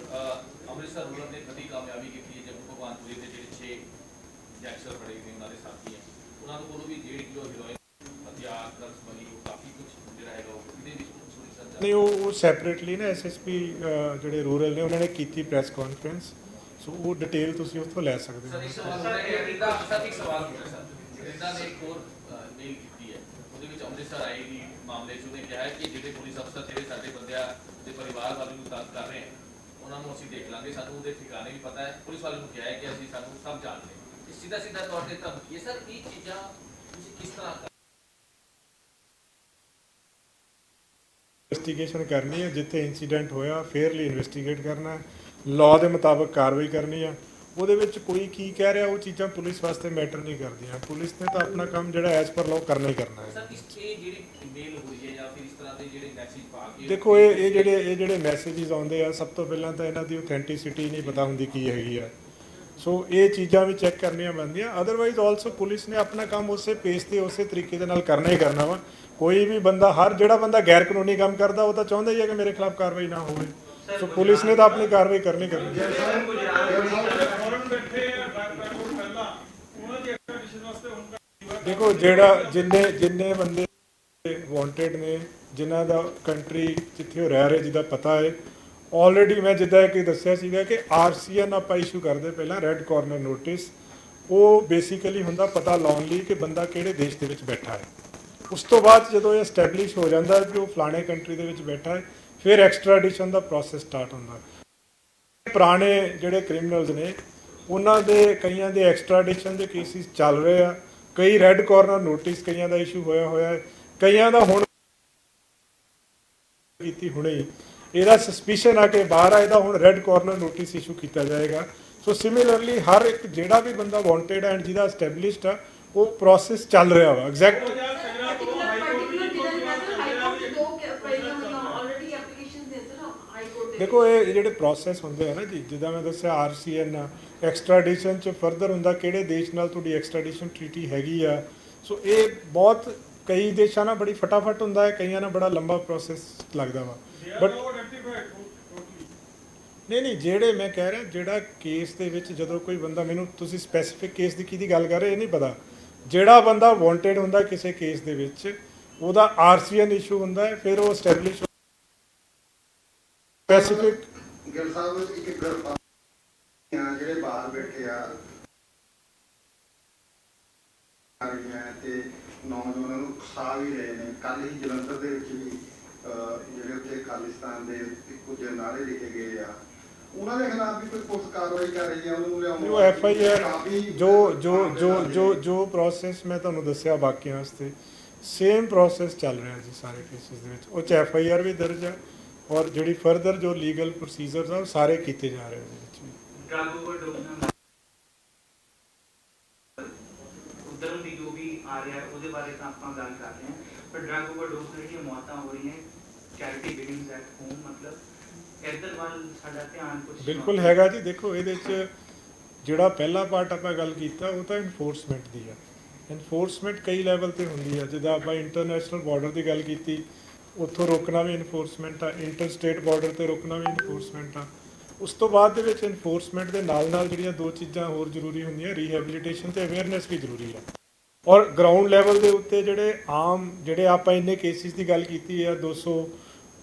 ਅੰਮ੍ਰਿਤਸਰ ਰੂਰਲ ਨੇ ਕਦੀ ਕਾਮਯਾਬੀ ਕੀਤੀ ਹੈ ਜੰਮੂ ਭਗਵਾਨਪੁਰੀ ਦੇ ਜਿਹੜੇ 6 ਗੈਂਗਸਟਰ ਫੜੇ ਗਏ ਉਹਨਾਂ ਦੇ ਸਾਥੀ ਹੈ ਉਹਨਾਂ ਕੋਲੋਂ ਵੀ 1.5 ਕਿਲੋ ਹੀਰੋਇਨ ਹਥਿਆਰ ਡਰੱਗਸ ਬਣੀ ਉਹ ਕਾਫੀ ਕੁਝ ਜਿਹੜਾ ਹੈਗਾ ਉਹ ਇਹਦੇ ਵਿੱਚ ਸੁਣੀ ਸਰ ਨਹੀਂ ਉਹ ਸੈਪਰੇਟਲੀ ਨਾ SSP ਜਿਹੜੇ ਰੂਰਲ ਨੇ ਉਹਨਾਂ ਨੇ ਕੀਤੀ ਪ੍ਰੈਸ ਕਾਨਫਰੰਸ ਸੋ ਉਹ ਡਿਟੇਲ ਤੁਸੀਂ ਉੱਥੋਂ ਲੈ ਸਕਦੇ ਸਰ ਹੋ ਇੱਕ ਸਵਾਲ ਇੱਕ ਸਵਾਲ ਸਰ ਇਦਾਂ ਨੇ ਇੱਕ ਹੋਰ ਮੇਲ ਕੀਤੀ ਹੈ ਉਹਦੇ ਵਿੱਚ ਅੰਮ੍ਰਿਤਸਰ ਆਏ ਦੀ ਮਾਮਲੇ 'ਚ ਉਹਨੇ ਕਿਹਾ ਹੈ ਕਿ ਜਿਹੜੇ ਪੁਲਿਸ ਅਫਸਰ ਜਿਹੜੇ ਸਾਡੇ ਬੰਦਿਆਂ ਦੇ ਪਰਿਵਾਰ ਵਾਲੇ ਨੂੰ ਤੰਗ ਕਰ ਰਹੇ ਉਹਨਾਂ ਨੂੰ ਅਸੀਂ ਦੇਖ ਲਾਂਗੇ ਸਾਨੂੰ ਉਹਦੇ ਠਿਕਾਣੇ ਵੀ ਪਤਾ ਹੈ ਪੁਲਿਸ ਵਾਲੇ ਨੂੰ ਕਿਹਾ ਹੈ ਕਿ ਅਸੀਂ ਸਾਨੂੰ ਸਭ ਜਾਣਦੇ ਹਾਂ ਸਿੱਧਾ ਤੌਰ ਤੇ ਧਮਕੀ ਹੈ ਸਰ ਇਹ ਚੀਜ਼ਾਂ ਤੁਸੀਂ ਕਿਸ ਤਰ੍ਹਾਂ ਇਨਵੈਸਟੀਗੇਸ਼ਨ ਕਰਨੀ ਹੈ ਜਿੱਥੇ ਇਨਸੀਡੈਂਟ ਹੋਇਆ ਫੇਅਰਲੀ ਇਨਵੈਸਟੀਗੇਟ ਕਰਨਾ ਲਾਅ ਦੇ ਮੁਤਾਬਕ ਕਾਰਵਾਈ ਕਰਨੀ ਆ। ਉਹਦੇ ਵਿੱਚ ਕੋਈ ਕੀ ਕਹਿ ਰਿਹਾ ਉਹ ਚੀਜ਼ਾਂ ਪੁਲਿਸ ਵਾਸਤੇ ਮੈਟਰ ਨਹੀਂ ਕਰਦੀਆਂ। ਪੁਲਿਸ ਨੇ ਤਾਂ ਆਪਣਾ ਕੰਮ ਜਿਹੜਾ ਐਜ਼ ਪਰ ਲਾਅ ਕਰਨਾ ਹੀ ਕਰਨਾ ਹੈ। ਸਰ ਇਸ ਇਹ ਜਿਹੜੀ ਮੇਲ ਹੋਈ ਹੈ ਜਾਂ ਫਿਰ ਇਸ ਤਰ੍ਹਾਂ ਦੇ ਜਿਹੜੇ ਮੈਸੇਜ ਪਾ ਕੇ ਦੇਖੋ ਇਹ ਜਿਹੜੇ ਮੈਸੇजेस ਆਉਂਦੇ ਆ, ਸਭ ਤੋਂ ਪਹਿਲਾਂ ਤਾਂ ਇਹਨਾਂ ਦੀ ਆਥੈਂਟਿਸਿਟੀ ਨਹੀਂ ਪਤਾ ਹੁੰਦੀ ਕੀ ਹੈਗੀ ਆ। ਸੋ ਇਹ ਚੀਜ਼ਾਂ ਵੀ ਚੈੱਕ ਕਰਨੀਆਂ ਪੈਂਦੀਆਂ। ਅਦਰਵਾਈਜ਼ ਆਲਸੋ ਪੁਲਿਸ ਨੇ ਆਪਣਾ ਕੰਮ ਉਸੇ ਪੇਸ ਤੇ ਉਸੇ ਤਰੀਕੇ ਦੇ ਨਾਲ ਕਰਨਾ ਹੀ ਕਰਨਾ ਵਾ। ਕੋਈ ਵੀ ਬੰਦਾ, ਜਿਹੜਾ ਬੰਦਾ ਗੈਰ ਕਾਨੂੰਨੀ ਕੰਮ ਕਰਦਾ ਉਹ ਤਾਂ ਚਾਹੁੰਦਾ ਹੀ ਹੈ ਕਿ ਮੇਰੇ ਖਿਲਾਫ ਕਾਰਵਾਈ ਨਾ ਹੋਵੇ। ਸੋ ਪੁਲਿਸ ਨੇ ਤਾਂ ਆਪਣੀ ਕਾਰਵਾਈ ਕਰਨੀ ਕਰਨੀ ਹੈ। ਦੇਖੋ ਜਿੰਨੇ ਬੰਦੇ ਵਾਂਟਡ ਨੇ, ਜਿਨ੍ਹਾਂ ਦਾ ਕੰਟਰੀ ਜਿੱਥੇ ਉਹ ਰਹਿ ਰਹੇ, ਜਿਹਦਾ ਪਤਾ ਹੈ ਆਲਰੇਡੀ, ਮੈਂ ਜਿੱਦਾਂ ਕਿ ਦੱਸਿਆ ਸੀਗਾ ਕਿ RCN ਆਪਾਂ ਇਸ਼ੂ ਕਰਦੇ ਪਹਿਲਾਂ, ਰੈੱਡ ਕਾਰਨਰ ਨੋਟਿਸ। ਉਹ ਬੇਸਿਕਲੀ ਹੁੰਦਾ ਪਤਾ ਲਾਉਣ ਲਈ ਕਿ ਬੰਦਾ ਕਿਹੜੇ ਦੇਸ਼ ਦੇ ਵਿੱਚ ਬੈਠਾ ਹੈ। ਉਸ ਤੋਂ ਬਾਅਦ ਜਦੋਂ ਇਹ ਐਸਟੈਬਲਿਸ਼ ਹੋ ਜਾਂਦਾ ਕਿ ਉਹ ਫਲਾਣੇ ਕੰਟਰੀ ਦੇ ਵਿੱਚ ਬੈਠਾ ਹੈ, ਫਿਰ ਐਕਸਟ੍ਰਾਡੀਸ਼ਨ ਦਾ ਪ੍ਰੋਸੈਸ ਸਟਾਰਟ ਹੁੰਦਾ। ਪੁਰਾਣੇ ਜਿਹੜੇ ਕ੍ਰਿਮੀਨਲਸ ਨੇ ਉਹਨਾਂ ਦੇ ਕਈਆਂ ਦੇ ਐਕਸਟ੍ਰਾਡੀਸ਼ਨ ਦੇ ਕੇਸਿਸ ਚੱਲ ਰਹੇ ਆ। ਕਈ ਰੈੱਡ ਕਾਰਨਰ ਨੋਟਿਸ ਕਈਆਂ ਦਾ ਇਸ਼ੂ ਹੋਇਆ ਹੈ, ਕਈਆਂ ਦਾ ਹੁਣ ਕੀਤੀ ਹੁਣੇ ਹੀ ਇਹਦਾ ਸਸਪੀਸ਼ਨ ਆ ਕੇ ਬਾਹਰ ਆ, ਇਹਦਾ ਹੁਣ ਰੈੱਡ ਕਾਰਨਰ ਨੋਟਿਸ ਇਸ਼ੂ ਕੀਤਾ ਜਾਏਗਾ। ਸੋ ਸਿਮਿਲਰਲੀ ਹਰ ਇੱਕ ਜਿਹੜਾ ਵੀ ਬੰਦਾ ਵਾਂਟਡ ਐਂਡ ਜਿਹਦਾ ਐਸਟੈਬਲਿਸ਼ਡ ਆ, ਉਹ ਪ੍ਰੋਸੈਸ ਚੱਲ ਰਿਹਾ ਵਾ ਐਗਜ਼ੈਕਟ। ਦੇਖੋ ਇਹ ਜਿਹੜੇ ਪ੍ਰੋਸੈਸ ਹੁੰਦੇ ਆ ਨਾ ਜੀ, ਜਿੱਦਾਂ ਮੈਂ ਦੱਸਿਆ RCN ਐਕਸਟ੍ਰਾਡੀਸ਼ਨ 'ਚ ਫਰਦਰ ਹੁੰਦਾ ਕਿਹੜੇ ਦੇਸ਼ ਨਾਲ ਤੁਹਾਡੀ ਐਕਸਟ੍ਰਾਡੀਸ਼ਨ ਟ੍ਰੀਟੀ ਹੈਗੀ ਆ। ਸੋ ਇਹ ਬਹੁਤ ਕਈ ਦੇਸ਼ਾਂ ਨਾਲ ਬੜੀ ਫਟਾਫਟ ਹੁੰਦਾ ਹੈ, ਕਈਆਂ ਨਾਲ ਬੜਾ ਲੰਬਾ ਪ੍ਰੋਸੈਸ ਲੱਗਦਾ ਵਾ। ਬਟ ਨਹੀਂ ਜਿਹੜੇ ਮੈਂ ਕਹਿ ਰਿਹਾ, ਜਿਹੜਾ ਕੇਸ ਦੇ ਵਿੱਚ ਜਦੋਂ ਕੋਈ ਬੰਦਾ, ਮੈਨੂੰ ਤੁਸੀਂ ਸਪੈਸੀਫਿਕ ਕੇਸ ਦੀ ਕਿਹਦੀ ਗੱਲ ਕਰ ਰਹੇ ਇਹ ਨਹੀਂ ਪਤਾ, ਜਿਹੜਾ ਬੰਦਾ ਵਾਂਟਡ ਹੁੰਦਾ ਕਿਸੇ ਕੇਸ ਦੇ ਵਿੱਚ ਉਹਦਾ RCN ਇਸ਼ੂ ਹੁੰਦਾ ਹੈ, ਫਿਰ ਉਹ ਐਸਟੈਬਲਿਸ਼ ਸਪੈਸੀਫਿਕ। ਗਿਲ ਸਾਹਿਬ ਇੱਕ ਗ੍ਰਿਫਤਾਰ ਜਿਹੜੇ ਬਾਹਰ ਬੈਠੇ ਆ ਤੇ ਨੌਜਵਾਨਾਂ ਨੂੰ ਫਸਾ ਵੀ ਰਹੇ ਨੇ। ਕੱਲ ਹੀ ਜਲੰਧਰ ਦੇ ਵਿੱਚ ਵੀ ਜਿਹੜੇ ਉੱਥੇ ਖਾਲਿਸਤਾਨ ਦੇ ਕੁਝ ਨਾਅਰੇ ਲਿਖੇ ਗਏ ਆ, ਉਹਨਾਂ ਦੇ ਖਿਲਾਫ ਵੀ ਕੋਈ ਪੁਲਿਸ ਕਾਰਵਾਈ ਕਰ ਰਹੀ ਹੈ? ਉਹਨੂੰ ਲਿਆਉਣ FIR ਜੋ ਪ੍ਰੋਸੈਸ ਮੈਂ ਤੁਹਾਨੂੰ ਦੱਸਿਆ ਬਾਕੀਆਂ ਵਾਸਤੇ ਸੇਮ ਪ੍ਰੋਸੈਸ ਚੱਲ ਰਿਹਾ ਜੀ ਸਾਰੇ ਕੇਸਿਸ ਦੇ ਵਿੱਚ। ਉਹ 'ਚ FIR ਵੀ ਦਰਜ ਹੈ ਔਰ ਜਿਹੜੀ ਫਰਦਰ ਜੋ ਲੀਗਲ ਪ੍ਰੋਸੀਜਰਸ ਆ ਉਹ ਸਾਰੇ ਕੀਤੇ ਜਾ ਰਹੇ ਉਹਦੇ ਵਿੱਚ ਵੀ। ਡਰੱਗ ਓਵਰਡੋਜ਼ ਉਧਰੋਂ ਦੀ ਜੋ ਵੀ ਆ ਰਿਹਾ ਉਹਦੇ ਬਾਰੇ ਤਾਂ ਆਪਾਂ ਗੱਲ ਕਰ ਰਹੇ ਹਾਂ, ਪਰ ਡਰੱਗ ਓਵਰਡੋਜ਼ ਤੋਂ ਜਿਹੜੀਆਂ ਮੌਤਾਂ ਹੋ ਰਹੀਆਂ, ਚੈਰਿਟੀ ਬਿਗਿਨਸ ਐਟ ਹੋਮ, ਮਤਲਬ ਇੱਧਰ ਵੱਲ ਸਾਡਾ ਧਿਆਨ ਕੁਝ ਬਿਲਕੁਲ ਹੈਗਾ ਜੀ। ਦੇਖੋ ਇਹਦੇ 'ਚ ਜਿਹੜਾ ਪਹਿਲਾ ਪਾਰਟ ਆਪਾਂ ਗੱਲ ਕੀਤਾ ਉਹ ਤਾਂ ਇਨਫੋਰਸਮੈਂਟ ਦੀ ਆ। ਇਨਫੋਰਸਮੈਂਟ ਕਈ ਲੈਵਲ ਤੇ ਹੁੰਦੀ ਆ। ਜਿੱਦਾਂ ਆਪਾਂ ਇੰਟਰਨੈਸ਼ਨਲ ਬਾਰਡਰ ਦੀ ਗੱਲ ਕੀਤੀ, ਉੱਥੋਂ ਰੋਕਣਾ ਵੀ ਇਨਫੋਰਸਮੈਂਟ ਆ। ਇੰਟਰ ਸਟੇਟ ਬਾਰਡਰ ਤੇ ਰੋਕਣਾ ਵੀ ਇਨਫੋਰਸਮੈਂਟ ਆ। ਉਸ ਤੋਂ ਬਾਅਦ ਦੇ ਵਿੱਚ ਇਨਫੋਰਸਮੈਂਟ ਦੇ ਨਾਲ ਨਾਲ ਜਿਹੜੀਆਂ ਦੋ ਚੀਜ਼ਾਂ ਹੋਰ ਜ਼ਰੂਰੀ ਹੁੰਦੀਆਂ, ਰੀਹੈਬਿਲਿਟੇਸ਼ਨ ਤੇ ਅਵੇਅਰਨੈਸ ਵੀ ਜ਼ਰੂਰੀ ਆ। ਔਰ ਗਰਾਊਂਡ ਲੈਵਲ ਦੇ ਉੱਤੇ ਜਿਹੜੇ ਆਪਾਂ ਇੰਨੇ ਕੇਸਿਸ ਦੀ ਗੱਲ ਕੀਤੀ ਆ, 200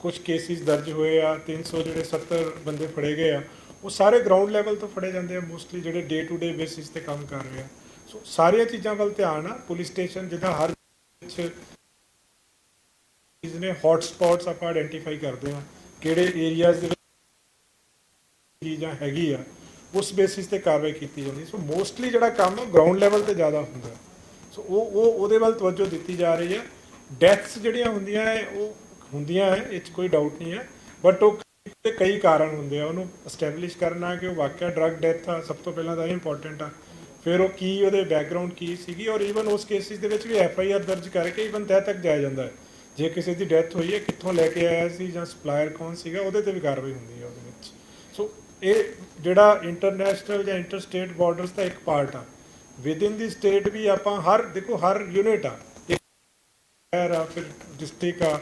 ਕੁਝ ਕੇਸਿਸ ਦਰਜ ਹੋਏ ਆ, 300 ਜਿਹੜੇ 70 ਬੰਦੇ ਫੜੇ ਗਏ ਆ, ਉਹ ਸਾਰੇ ਗਰਾਊਂਡ ਲੈਵਲ ਤੋਂ ਫੜੇ ਜਾਂਦੇ ਆ ਮੋਸਟਲੀ, ਜਿਹੜੇ ਡੇ ਟੂ ਡੇ ਬੇਸਿਸ ਤੇ ਕੰਮ ਕਰ ਰਹੇ ਆ। ਸੋ ਸਾਰੀਆਂ ਚੀਜ਼ਾਂ ਵੱਲ ਧਿਆਨ ਆ। ਪੁਲਿਸ ਸਟੇਸ਼ਨ ਜਿੱਦਾਂ ਹਰ ਨੇ ਹੌਟ ਸਪੌਟਸ ਆਪਾਂ ਆਇਡੈਂਟੀਫਾਈ ਕਰਦੇ ਆ, ਕਿਹੜੇ ਏਰੀਆਜ਼ ਦੇ ਵਿੱਚ ਚੀਜ਼ਾਂ ਹੈਗੀ ਆ, ਉਸ ਬੇਸਿਸ ਤੇ ਕਾਰਵਾਈ ਕੀਤੀ ਜਾਂਦੀ। ਸੋ ਮੋਸਟਲੀ ਜਿਹੜਾ ਕੰਮ ਗਰਾਊਂਡ ਲੈਵਲ ਤੇ ਜ਼ਿਆਦਾ ਹੁੰਦਾ। ਸੋ ਉਹਦੇ ਵੱਲ ਤਵੱਜੋ ਦਿੱਤੀ ਜਾ ਰਹੀ ਹੈ। ਡੈਥਸ ਜਿਹੜੀਆਂ ਹੁੰਦੀਆਂ ਹੈ ਉਹ ਹੁੰਦੀਆਂ ਹੈ, ਇਹ 'ਚ ਕੋਈ ਡਾਊਟ ਨਹੀਂ ਹੈ, ਬਟ ਉਹ ਕਈ ਕਾਰਨ ਹੁੰਦੇ ਆ। ਉਹਨੂੰ ਐਸਟੈਬਲਿਸ਼ ਕਰਨਾ ਕਿ ਉਹ ਵਾਕਿਆ ਡਰੱਗ ਡੈਥ ਆ, ਸਭ ਤੋਂ ਪਹਿਲਾਂ ਤਾਂ ਇਹ ਇੰਪੋਰਟੈਂਟ ਆ। ਫਿਰ ਉਹ ਕੀ ਉਹਦੇ ਬੈਕਗਰਾਊਂਡ ਕੀ ਸੀਗੀ, ਔਰ ਈਵਨ ਉਸ ਕੇਸਿਸ ਦੇ ਵਿੱਚ ਵੀ FIR ਦਰਜ ਕਰਕੇ ਈਵਨ ਤਹਿ ਤੱਕ ਜਾਇਆ ਜਾਂਦਾ ਹੈ। ਜੇ ਕਿਸੇ ਦੀ ਡੈਥ ਹੋਈ ਹੈ, ਕਿੱਥੋਂ ਲੈ ਕੇ ਆਇਆ ਸੀ ਜਾਂ ਸਪਲਾਇਰ ਕੌਣ ਸੀਗਾ, ਉਹਦੇ ਤੇ ਵੀ ਕਾਰਵਾਈ ਹੁੰਦੀ ਹੈ ਉਹਦੇ ਵਿੱਚ। ਸੋ ਇਹ ਜਿਹੜਾ ਇੰਟਰਨੈਸ਼ਨਲ ਜਾਂ ਇੰਟਰ ਸਟੇਟ ਬਾਰਡਰਸ ਦਾ ਇੱਕ ਪਾਰਟ ਆ। ਵਿਦਿਨ ਦੀ ਸਟੇਟ ਵੀ ਆਪਾਂ ਦੇਖੋ ਹਰ ਯੂਨਿਟ ਆ, ਫਿਰ ਡਿਸਟ੍ਰਿਕਟ ਆ,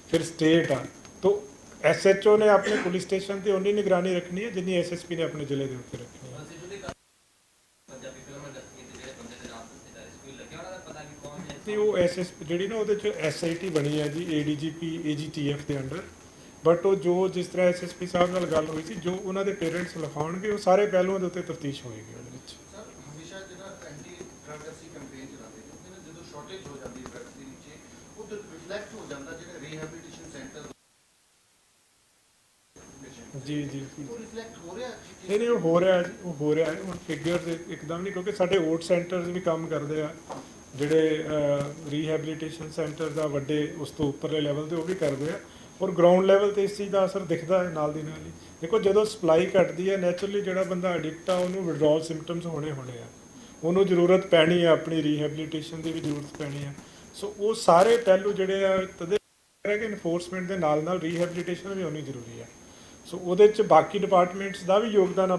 ਫਿਰ ਸਟੇਟ ਆ। ਤੋ SHO ਨੇ ਆਪਣੇ ਪੁਲਿਸ ਸਟੇਸ਼ਨ ਤੇ ਉਨੀ ਨਿਗਰਾਨੀ ਰੱਖਣੀ ਹੈ ਜਿੰਨੀ SSP ਨੇ ਆਪਣੇ ਜ਼ਿਲ੍ਹੇ ਦੇ ਉੱਤੇ ਰੱਖਣੀ ਹੈ। ਤੇ ਉਹ SSP ਜਿਹੜੀ ਨਾ ਉਹਦੇ 'ਚ SIT ਬਣੀ ਹੈ ਜੀ, ADGP AGTF ਦੇ ਅੰਡਰ। ਬਟ ਉਹ ਜਿਸ ਤਰ੍ਹਾਂ SSP ਸਾਹਿਬ ਨਾਲ ਗੱਲ ਹੋਈ ਸੀ, ਜੋ ਉਹਨਾਂ ਦੇ ਪੇਰੈਂਟਸ ਲਿਖਾਉਣਗੇ ਉਹ ਸਾਰੇ ਪਹਿਲੂਆਂ ਦੇ ਉੱਤੇ ਤਫਤੀਸ਼ ਹੋਏਗੀ ਉਹਦੇ ਵਿੱਚ। ਸਰ ਹਮੇਸ਼ਾ ਜਿਹੜਾ ਐਂਟੀ ਡਰੱਗ ਅਸੀਂ ਕੰਪੇਨ ਚਲਾਉਂਦੇ ਨੇ, ਜਦੋਂ ਸ਼ਾਰਟੇਜ ਹੋ ਜਾਂਦੀ ਹੈ ਡਰੱਗਸ ਦੇ ਵਿੱਚ, ਉਹ ਰਿਫਲੈਕਟ ਹੋ ਜਾਂਦਾ ਜਿਹੜੇ ਰੀਹੈਬਿਲਿਟੇਸ਼ਨ ਸੈਂਟਰ ਜੀ ਉਹ ਰਿਫਲੈਕਟ ਹੋ ਰਿਹਾ। ਨਹੀਂ ਉਹ ਹੋ ਰਿਹਾ ਜੀ, ਉਹ ਹੋ ਰਿਹਾ ਹੈ। ਹੁਣ ਫਿਗਰਸ ਇੱਕਦਮ ਨਹੀਂ, ਕਿਉਂਕਿ ਸਾਡੇ ਓਟ ਸੈਂਟਰਸ ਵੀ ਕੰਮ ਕਰਦੇ ਆ, ਜਿਹੜੇ ਰੀਹੈਬਿਲਿਟੇਸ਼ਨ ਸੈਂਟਰਸ ਆ ਵੱਡੇ, ਉਸ ਤੋਂ ਉੱਪਰਲੇ ਲੈਵਲ ਤੇ ਉਹ ਵੀ ਕਰਦੇ ਆ। ਔਰ ਗਰਾਊਂਡ ਲੈਵਲ ਤੇ ਇਸ ਚੀਜ਼ ਦਾ ਅਸਰ ਦਿਖਦਾ ਹੈ ਨਾਲ ਦੀ ਨਾਲ ਹੀ। ਦੇਖੋ ਜਦੋਂ ਸਪਲਾਈ ਘਟਦੀ ਹੈ ਨੈਚੁਰਲੀ ਜਿਹੜਾ ਬੰਦਾ ਐਡਿਕਟ ਆ ਉਹਨੂੰ ਵਿਡਰਾਅਲ ਸਿੰਪਟਮਸ ਹੋਣੇ ਆ, ਉਹਨੂੰ ਜ਼ਰੂਰਤ ਪੈਣੀ ਆ, ਆਪਣੀ ਰੀਹੈਬਿਲਿਟੇਸ਼ਨ ਦੀ ਵੀ ਜ਼ਰੂਰਤ ਪੈਣੀ ਆ। ਸੋ ਉਹ ਸਾਰੇ ਪਹਿਲੂ ਜਿਹੜੇ ਆ ਤਦੇ ਕਿ ਇਨਫੋਰਸਮੈਂਟ ਦੇ ਨਾਲ ਨਾਲ ਰੀਹੈਬਿਲਿਟੇਸ਼ਨ ਵੀ ਹੋਣੀ ਜ਼ਰੂਰੀ ਆ। ਸੋ ਉਹਦੇ 'ਚ ਬਾਕੀ ਡਿਪਾਰਟਮੈਂਟਸ ਦਾ ਵੀ ਯੋਗਦਾਨ ਆ,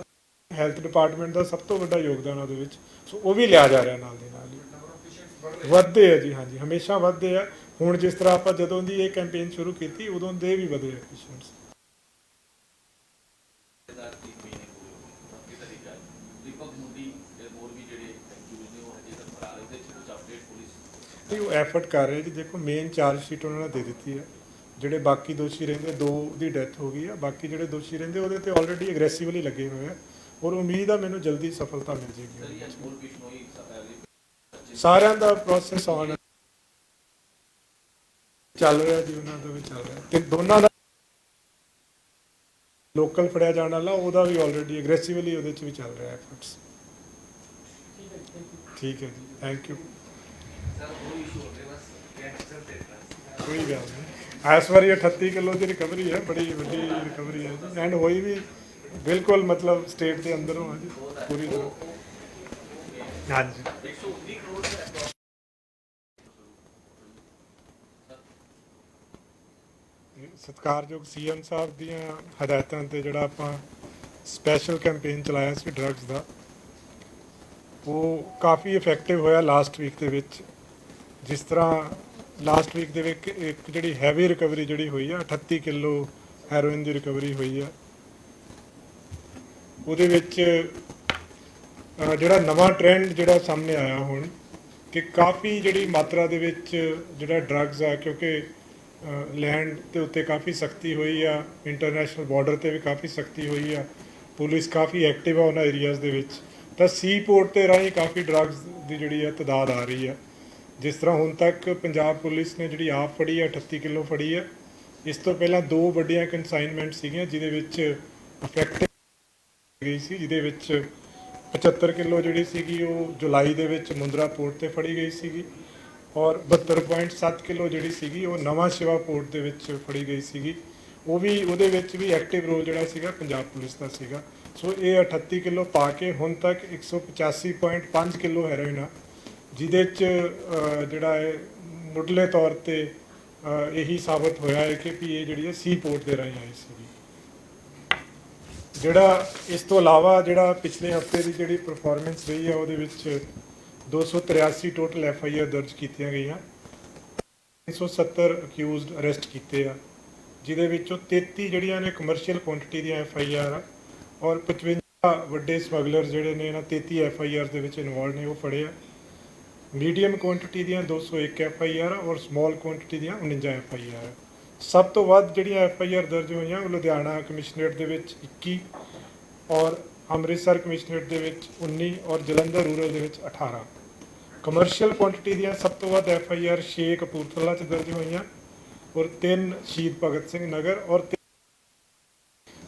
ਹੈਲਥ ਡਿਪਾਰਟਮੈਂਟ ਦਾ ਸਭ ਤੋਂ ਵੱਡਾ ਯੋਗਦਾਨ ਉਹਦੇ ਵਿੱਚ। ਸੋ ਉਹ ਵੀ ਲਿਆ ਜਾ ਰਿਹਾ ਨਾਲ ਦੀ ਨਾਲ ਹੀ। ਵੱਧਦੇ ਆ ਜੀ, ਹਾਂਜੀ ਹਮੇਸ਼ਾ ਵੱਧਦੇ ਆ। ਹੁਣ ਜਿਸ ਤਰ੍ਹਾਂ ਆਪਾਂ ਜਦੋਂ ਦੀ ਇਹ ਕੈਂਪੇਨ ਸ਼ੁਰੂ ਕੀਤੀ ਉਦੋਂ ਦੇ ਵੀ ਵਧੇ ਆ ਪੇਸ਼ੈਂਟਸ। ਦੀਪਕ ਮੋਦੀ ਦੇ ਹੋਰ ਵੀ ਜਿਹੜੇ ਐਕਟਿਵਿਟੀ ਨੇ ਉਹ ਹਜੇ ਤੱਕ ਫਰਾਰ ਇਹਦੇ 'ਚ ਕੁਝ ਅਪਡੇਟ ਪੁਲਿਸ ਨਹੀਂ ਉਹ ਐਫਰਟ ਕਰ ਰਹੇ ਜੀ। ਦੇਖੋ ਮੇਨ ਚਾਰਜ ਸ਼ੀਟ ਉਹਨਾਂ ਨੇ ਦੇ ਦਿੱਤੀ ਹੈ। ਜਿਹੜੇ ਬਾਕੀ ਦੋਸ਼ੀ ਰਹਿੰਦੇ, 2 ਦੀ ਡੈਥ ਹੋ ਗਈ ਆ, ਬਾਕੀ ਜਿਹੜੇ ਦੋਸ਼ੀ ਰਹਿੰਦੇ ਉਹਦੇ ਤੇ ਆਲਰੇਡੀ ਅਗਰੈਸਿਵਲੀ ਲੱਗੇ ਹੋਏ ਆ ਔਰ ਉਮੀਦ ਆ ਮੈਨੂੰ ਜਲਦੀ ਸਫਲਤਾ ਮਿਲ ਜੇਗੀ। ਹੋਰ ਬਿਸ਼ਨੋਈ ਸਾਰਿਆਂ ਦਾ ਪ੍ਰੋਸੈਸ ਆਨ ਚੱਲ ਰਿਹਾ ਜੀ, ਉਹਨਾਂ ਦਾ ਵੀ ਚੱਲ ਰਿਹਾ ਤੇ ਦੋਨਾਂ ਦਾ ਲੋਕਲ ਫੜਿਆ ਜਾਣ ਵਾਲਾ ਉਹਦਾ ਵੀ ਆਲਰੇਡੀ ਅਗਰੈਸਿਵਲੀ ਉਹਦੇ 'ਚ ਵੀ ਚੱਲ ਰਿਹਾ ਐਫਰਟਸ। ਠੀਕ ਹੈ ਜੀ, ਥੈਂਕ ਯੂ। ਸਰ ਉਹ ਇਸ਼ੂ ਹੋ ਰਿਹਾ ਬਸ ਗੈਂਗਸਟਰ ਤੇ ਕੋਈ ਗੱਲ ਨਹੀਂ। ਇਸ ਵਾਰੀ 38 ਕਿਲੋ ਦੀ ਰਿਕਵਰੀ ਹੈ, ਬੜੀ ਵੱਡੀ ਰਿਕਵਰੀ ਹੈ ਜੀ ਐਂਡ ਹੋਈ ਵੀ ਬਿਲਕੁਲ ਮਤਲਬ ਸਟੇਟ ਦੇ ਅੰਦਰੋਂ ਆ ਜੀ ਪੂਰੀ ਤਰ੍ਹਾਂ। ਹਾਂਜੀ 119 ਕਰੋੜ ਦਾ ਸਤਿਕਾਰਯੋਗ ਸੀਐਮ ਸਾਹਿਬ ਦੀਆਂ ਹਦਾਇਤਾਂ ਤੇ ਜਿਹੜਾ ਆਪਾਂ ਸਪੈਸ਼ਲ ਕੈਂਪੇਨ ਚਲਾਇਆ ਸੀ ਡਰੱਗਸ ਦਾ, ਉਹ ਕਾਫੀ ਇਫੈਕਟਿਵ ਹੋਇਆ ਲਾਸਟ ਵੀਕ ਦੇ ਵਿੱਚ। ਜਿਸ ਤਰ੍ਹਾਂ ਲਾਸਟ ਵੀਕ ਦੇ ਵਿੱਚ ਇੱਕ ਜਿਹੜੀ ਹੈਵੀ ਰਿਕਵਰੀ ਜਿਹੜੀ ਹੋਈ ਆ 38 ਕਿਲੋ ਹੈਰੋਇਨ ਦੀ ਰਿਕਵਰੀ ਹੋਈ ਆ। ਉਹਦੇ ਵਿੱਚ ਜਿਹੜਾ ਨਵਾਂ ਟ੍ਰੈਂਡ ਜਿਹੜਾ ਸਾਹਮਣੇ ਆਇਆ ਹੁਣ ਕਿ ਕਾਫੀ ਜਿਹੜੀ ਮਾਤਰਾ ਦੇ ਵਿੱਚ ਜਿਹੜਾ ਡਰੱਗਸ ਆ, ਕਿਉਂਕਿ ਲੈਂਡ ਦੇ ਉੱਤੇ ਕਾਫੀ ਸਖਤੀ ਹੋਈ ਆ, ਇੰਟਰਨੈਸ਼ਨਲ ਬਾਰਡਰ ਤੇ ਵੀ ਕਾਫੀ ਸਖਤੀ ਹੋਈ ਆ, ਪੁਲਿਸ ਕਾਫੀ ਐਕਟਿਵ ਆ ਉਹਨਾਂ ਏਰੀਆਜ਼ ਦੇ ਵਿੱਚ, ਤਾਂ ਸੀ ਪੋਰਟ ਤੇ ਰਾਹੀਂ ਕਾਫੀ ਡਰੱਗਸ ਦੀ ਜਿਹੜੀ ਆ ਤਦਾਦ ਆ ਰਹੀ ਆ। ਜਿਸ ਤਰ੍ਹਾਂ ਹੁਣ ਤੱਕ ਪੰਜਾਬ ਪੁਲਿਸ ਨੇ ਜਿਹੜੀ ਆਪ ਫੜੀ ਆ 38 ਕਿਲੋ ਫੜੀ ਆ। ਇਸ ਤੋਂ ਪਹਿਲਾਂ 2 ਵੱਡੀਆਂ ਕਨਸਾਈਨਮੈਂਟ ਸੀਗੀਆਂ ਜਿਹਦੇ ਵਿੱਚ ਇਫੈਕਟਿਵ ਗਈ ਸੀ, ਜਿਹਦੇ ਵਿੱਚ 75 ਕਿਲੋ ਜਿਹੜੀ ਸੀਗੀ ਉਹ ਜੁਲਾਈ ਦੇ ਵਿੱਚ ਮੁੰਦਰਾ ਪੋਰਟ ਤੇ ਫੜੀ ਗਈ ਸੀਗੀ ਔਰ 72.7 ਕਿਲੋ ਜਿਹੜੀ ਸੀਗੀ ਉਹ ਨਵਾਂ ਸ਼ਿਵਾ ਪੋਰਟ ਦੇ ਵਿੱਚ ਫੜੀ ਗਈ ਸੀਗੀ। ਉਹ ਵੀ ਉਹਦੇ ਵਿੱਚ ਵੀ ਐਕਟਿਵ ਰੋਲ ਜਿਹੜਾ ਸੀਗਾ ਪੰਜਾਬ ਪੁਲਿਸ ਦਾ ਸੀਗਾ। ਸੋ ਇਹ 38 ਕਿਲੋ ਪਾ ਕੇ ਹੁਣ ਤੱਕ 185.5 ਕਿਲੋ ਹੈਰੋਇਨ ਆ, ਜਿਹਦੇ 'ਚ ਜਿਹੜਾ ਹੈ ਮੁੱਢਲੇ ਤੌਰ ਤੇ ਇਹੀ ਸਾਬਤ ਹੋਇਆ ਹੈ ਕਿ ਵੀ ਇਹ ਜਿਹੜੀ ਹੈ ਸੀ ਪੋਰਟ ਦੇ ਰਾਹੀਂ ਆਈ ਸੀਗੀ। ਜਿਹੜਾ ਇਸ ਤੋਂ ਇਲਾਵਾ ਜਿਹੜਾ ਪਿਛਲੇ ਹਫਤੇ ਦੀ ਜਿਹੜੀ ਪਰਫਾਰਮੈਂਸ ਰਹੀ ਆ ਉਹਦੇ ਵਿੱਚ 283 ਟੋਟਲ FIR ਦਰਜ ਕੀਤੀਆਂ ਗਈਆਂ, 370 ਅਕਿਊਜ਼ਡ ਅਰੈਸਟ ਕੀਤੇ ਆ, ਜਿਹਦੇ ਵਿੱਚੋਂ 33 ਜਿਹੜੀਆਂ ਨੇ ਕਮਰਸ਼ੀਅਲ ਕੁਆਂਟੀਟੀ ਦੀਆਂ FIR ਆ ਔਰ 55 ਵੱਡੇ ਸਮਗਲਰ ਜਿਹੜੇ ਨੇ ਇਹਨਾਂ 33 FIR ਦੇ ਵਿੱਚ ਇਨਵੋਲਵ ਨੇ ਉਹ ਫੜੇ ਆ। ਮੀਡੀਅਮ ਕੁਆਂਟੀਟੀ ਦੀਆਂ 201 FIR ਔਰ ਸਮਾਲ ਕੁਆਂਟੀਟੀ ਦੀਆਂ 49 FIR ਆ। ਸਭ ਤੋਂ ਵੱਧ ਜਿਹੜੀਆਂ FIR ਦਰਜ ਹੋਈਆਂ ਉਹ ਲੁਧਿਆਣਾ ਕਮਿਸ਼ਨਰੇਟ ਦੇ ਵਿੱਚ 21 ਔਰ ਅੰਮ੍ਰਿਤਸਰ ਕਮਿਸ਼ਨਰੇਟ ਦੇ ਵਿੱਚ 19 ਔਰ ਜਲੰਧਰ ਰੂਰਲ ਦੇ ਵਿੱਚ 18। ਕਮਰਸ਼ੀਅਲ ਕੁਆਂਟੀਟੀ ਦੀਆਂ ਸਭ ਤੋਂ ਵੱਧ FIR 6 ਕਪੂਰਥਲਾ 'ਚ ਦਰਜ ਹੋਈਆਂ ਔਰ 3 ਸ਼ਹੀਦ ਭਗਤ ਸਿੰਘ ਨਗਰ ਔਰ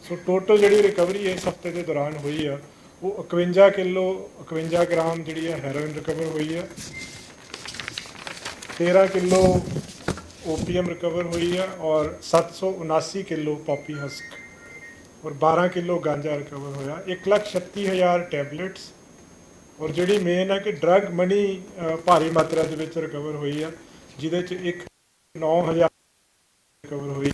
ਸੋ ਟੋਟਲ ਜਿਹੜੀ ਰਿਕਵਰੀ ਇਸ ਹਫਤੇ ਦੇ ਦੌਰਾਨ ਹੋਈ ਆ ਉਹ 51 ਗ੍ਰਾਮ ਜਿਹੜੀ ਹੈ ਹੈਰੋਇਨ ਰਿਕਵਰ ਹੋਈ ਆ, 13 ਕਿਲੋ OPM ਰਿਕਵਰ ਹੋਈ ਆ ਔਰ 779 ਕਿਲੋ ਪੌਪੀ ਹਸਕ ਔਰ 12 ਕਿਲੋ ਗਾਂਜਾ ਰਿਕਵਰ ਹੋਇਆ। 1,36,000 ਟੈਬਲੇਟਸ ਔਰ ਜਿਹੜੀ ਮੇਨ ਹੈ ਕਿ ਡਰੱਗ ਮਨੀ ਭਾਰੀ ਮਾਤਰਾ ਦੇ ਵਿੱਚ ਰਿਕਵਰ ਹੋਈ ਆ, ਜਿਹਦੇ 'ਚ 9,000 ਰਿਕਵਰ ਹੋਈ,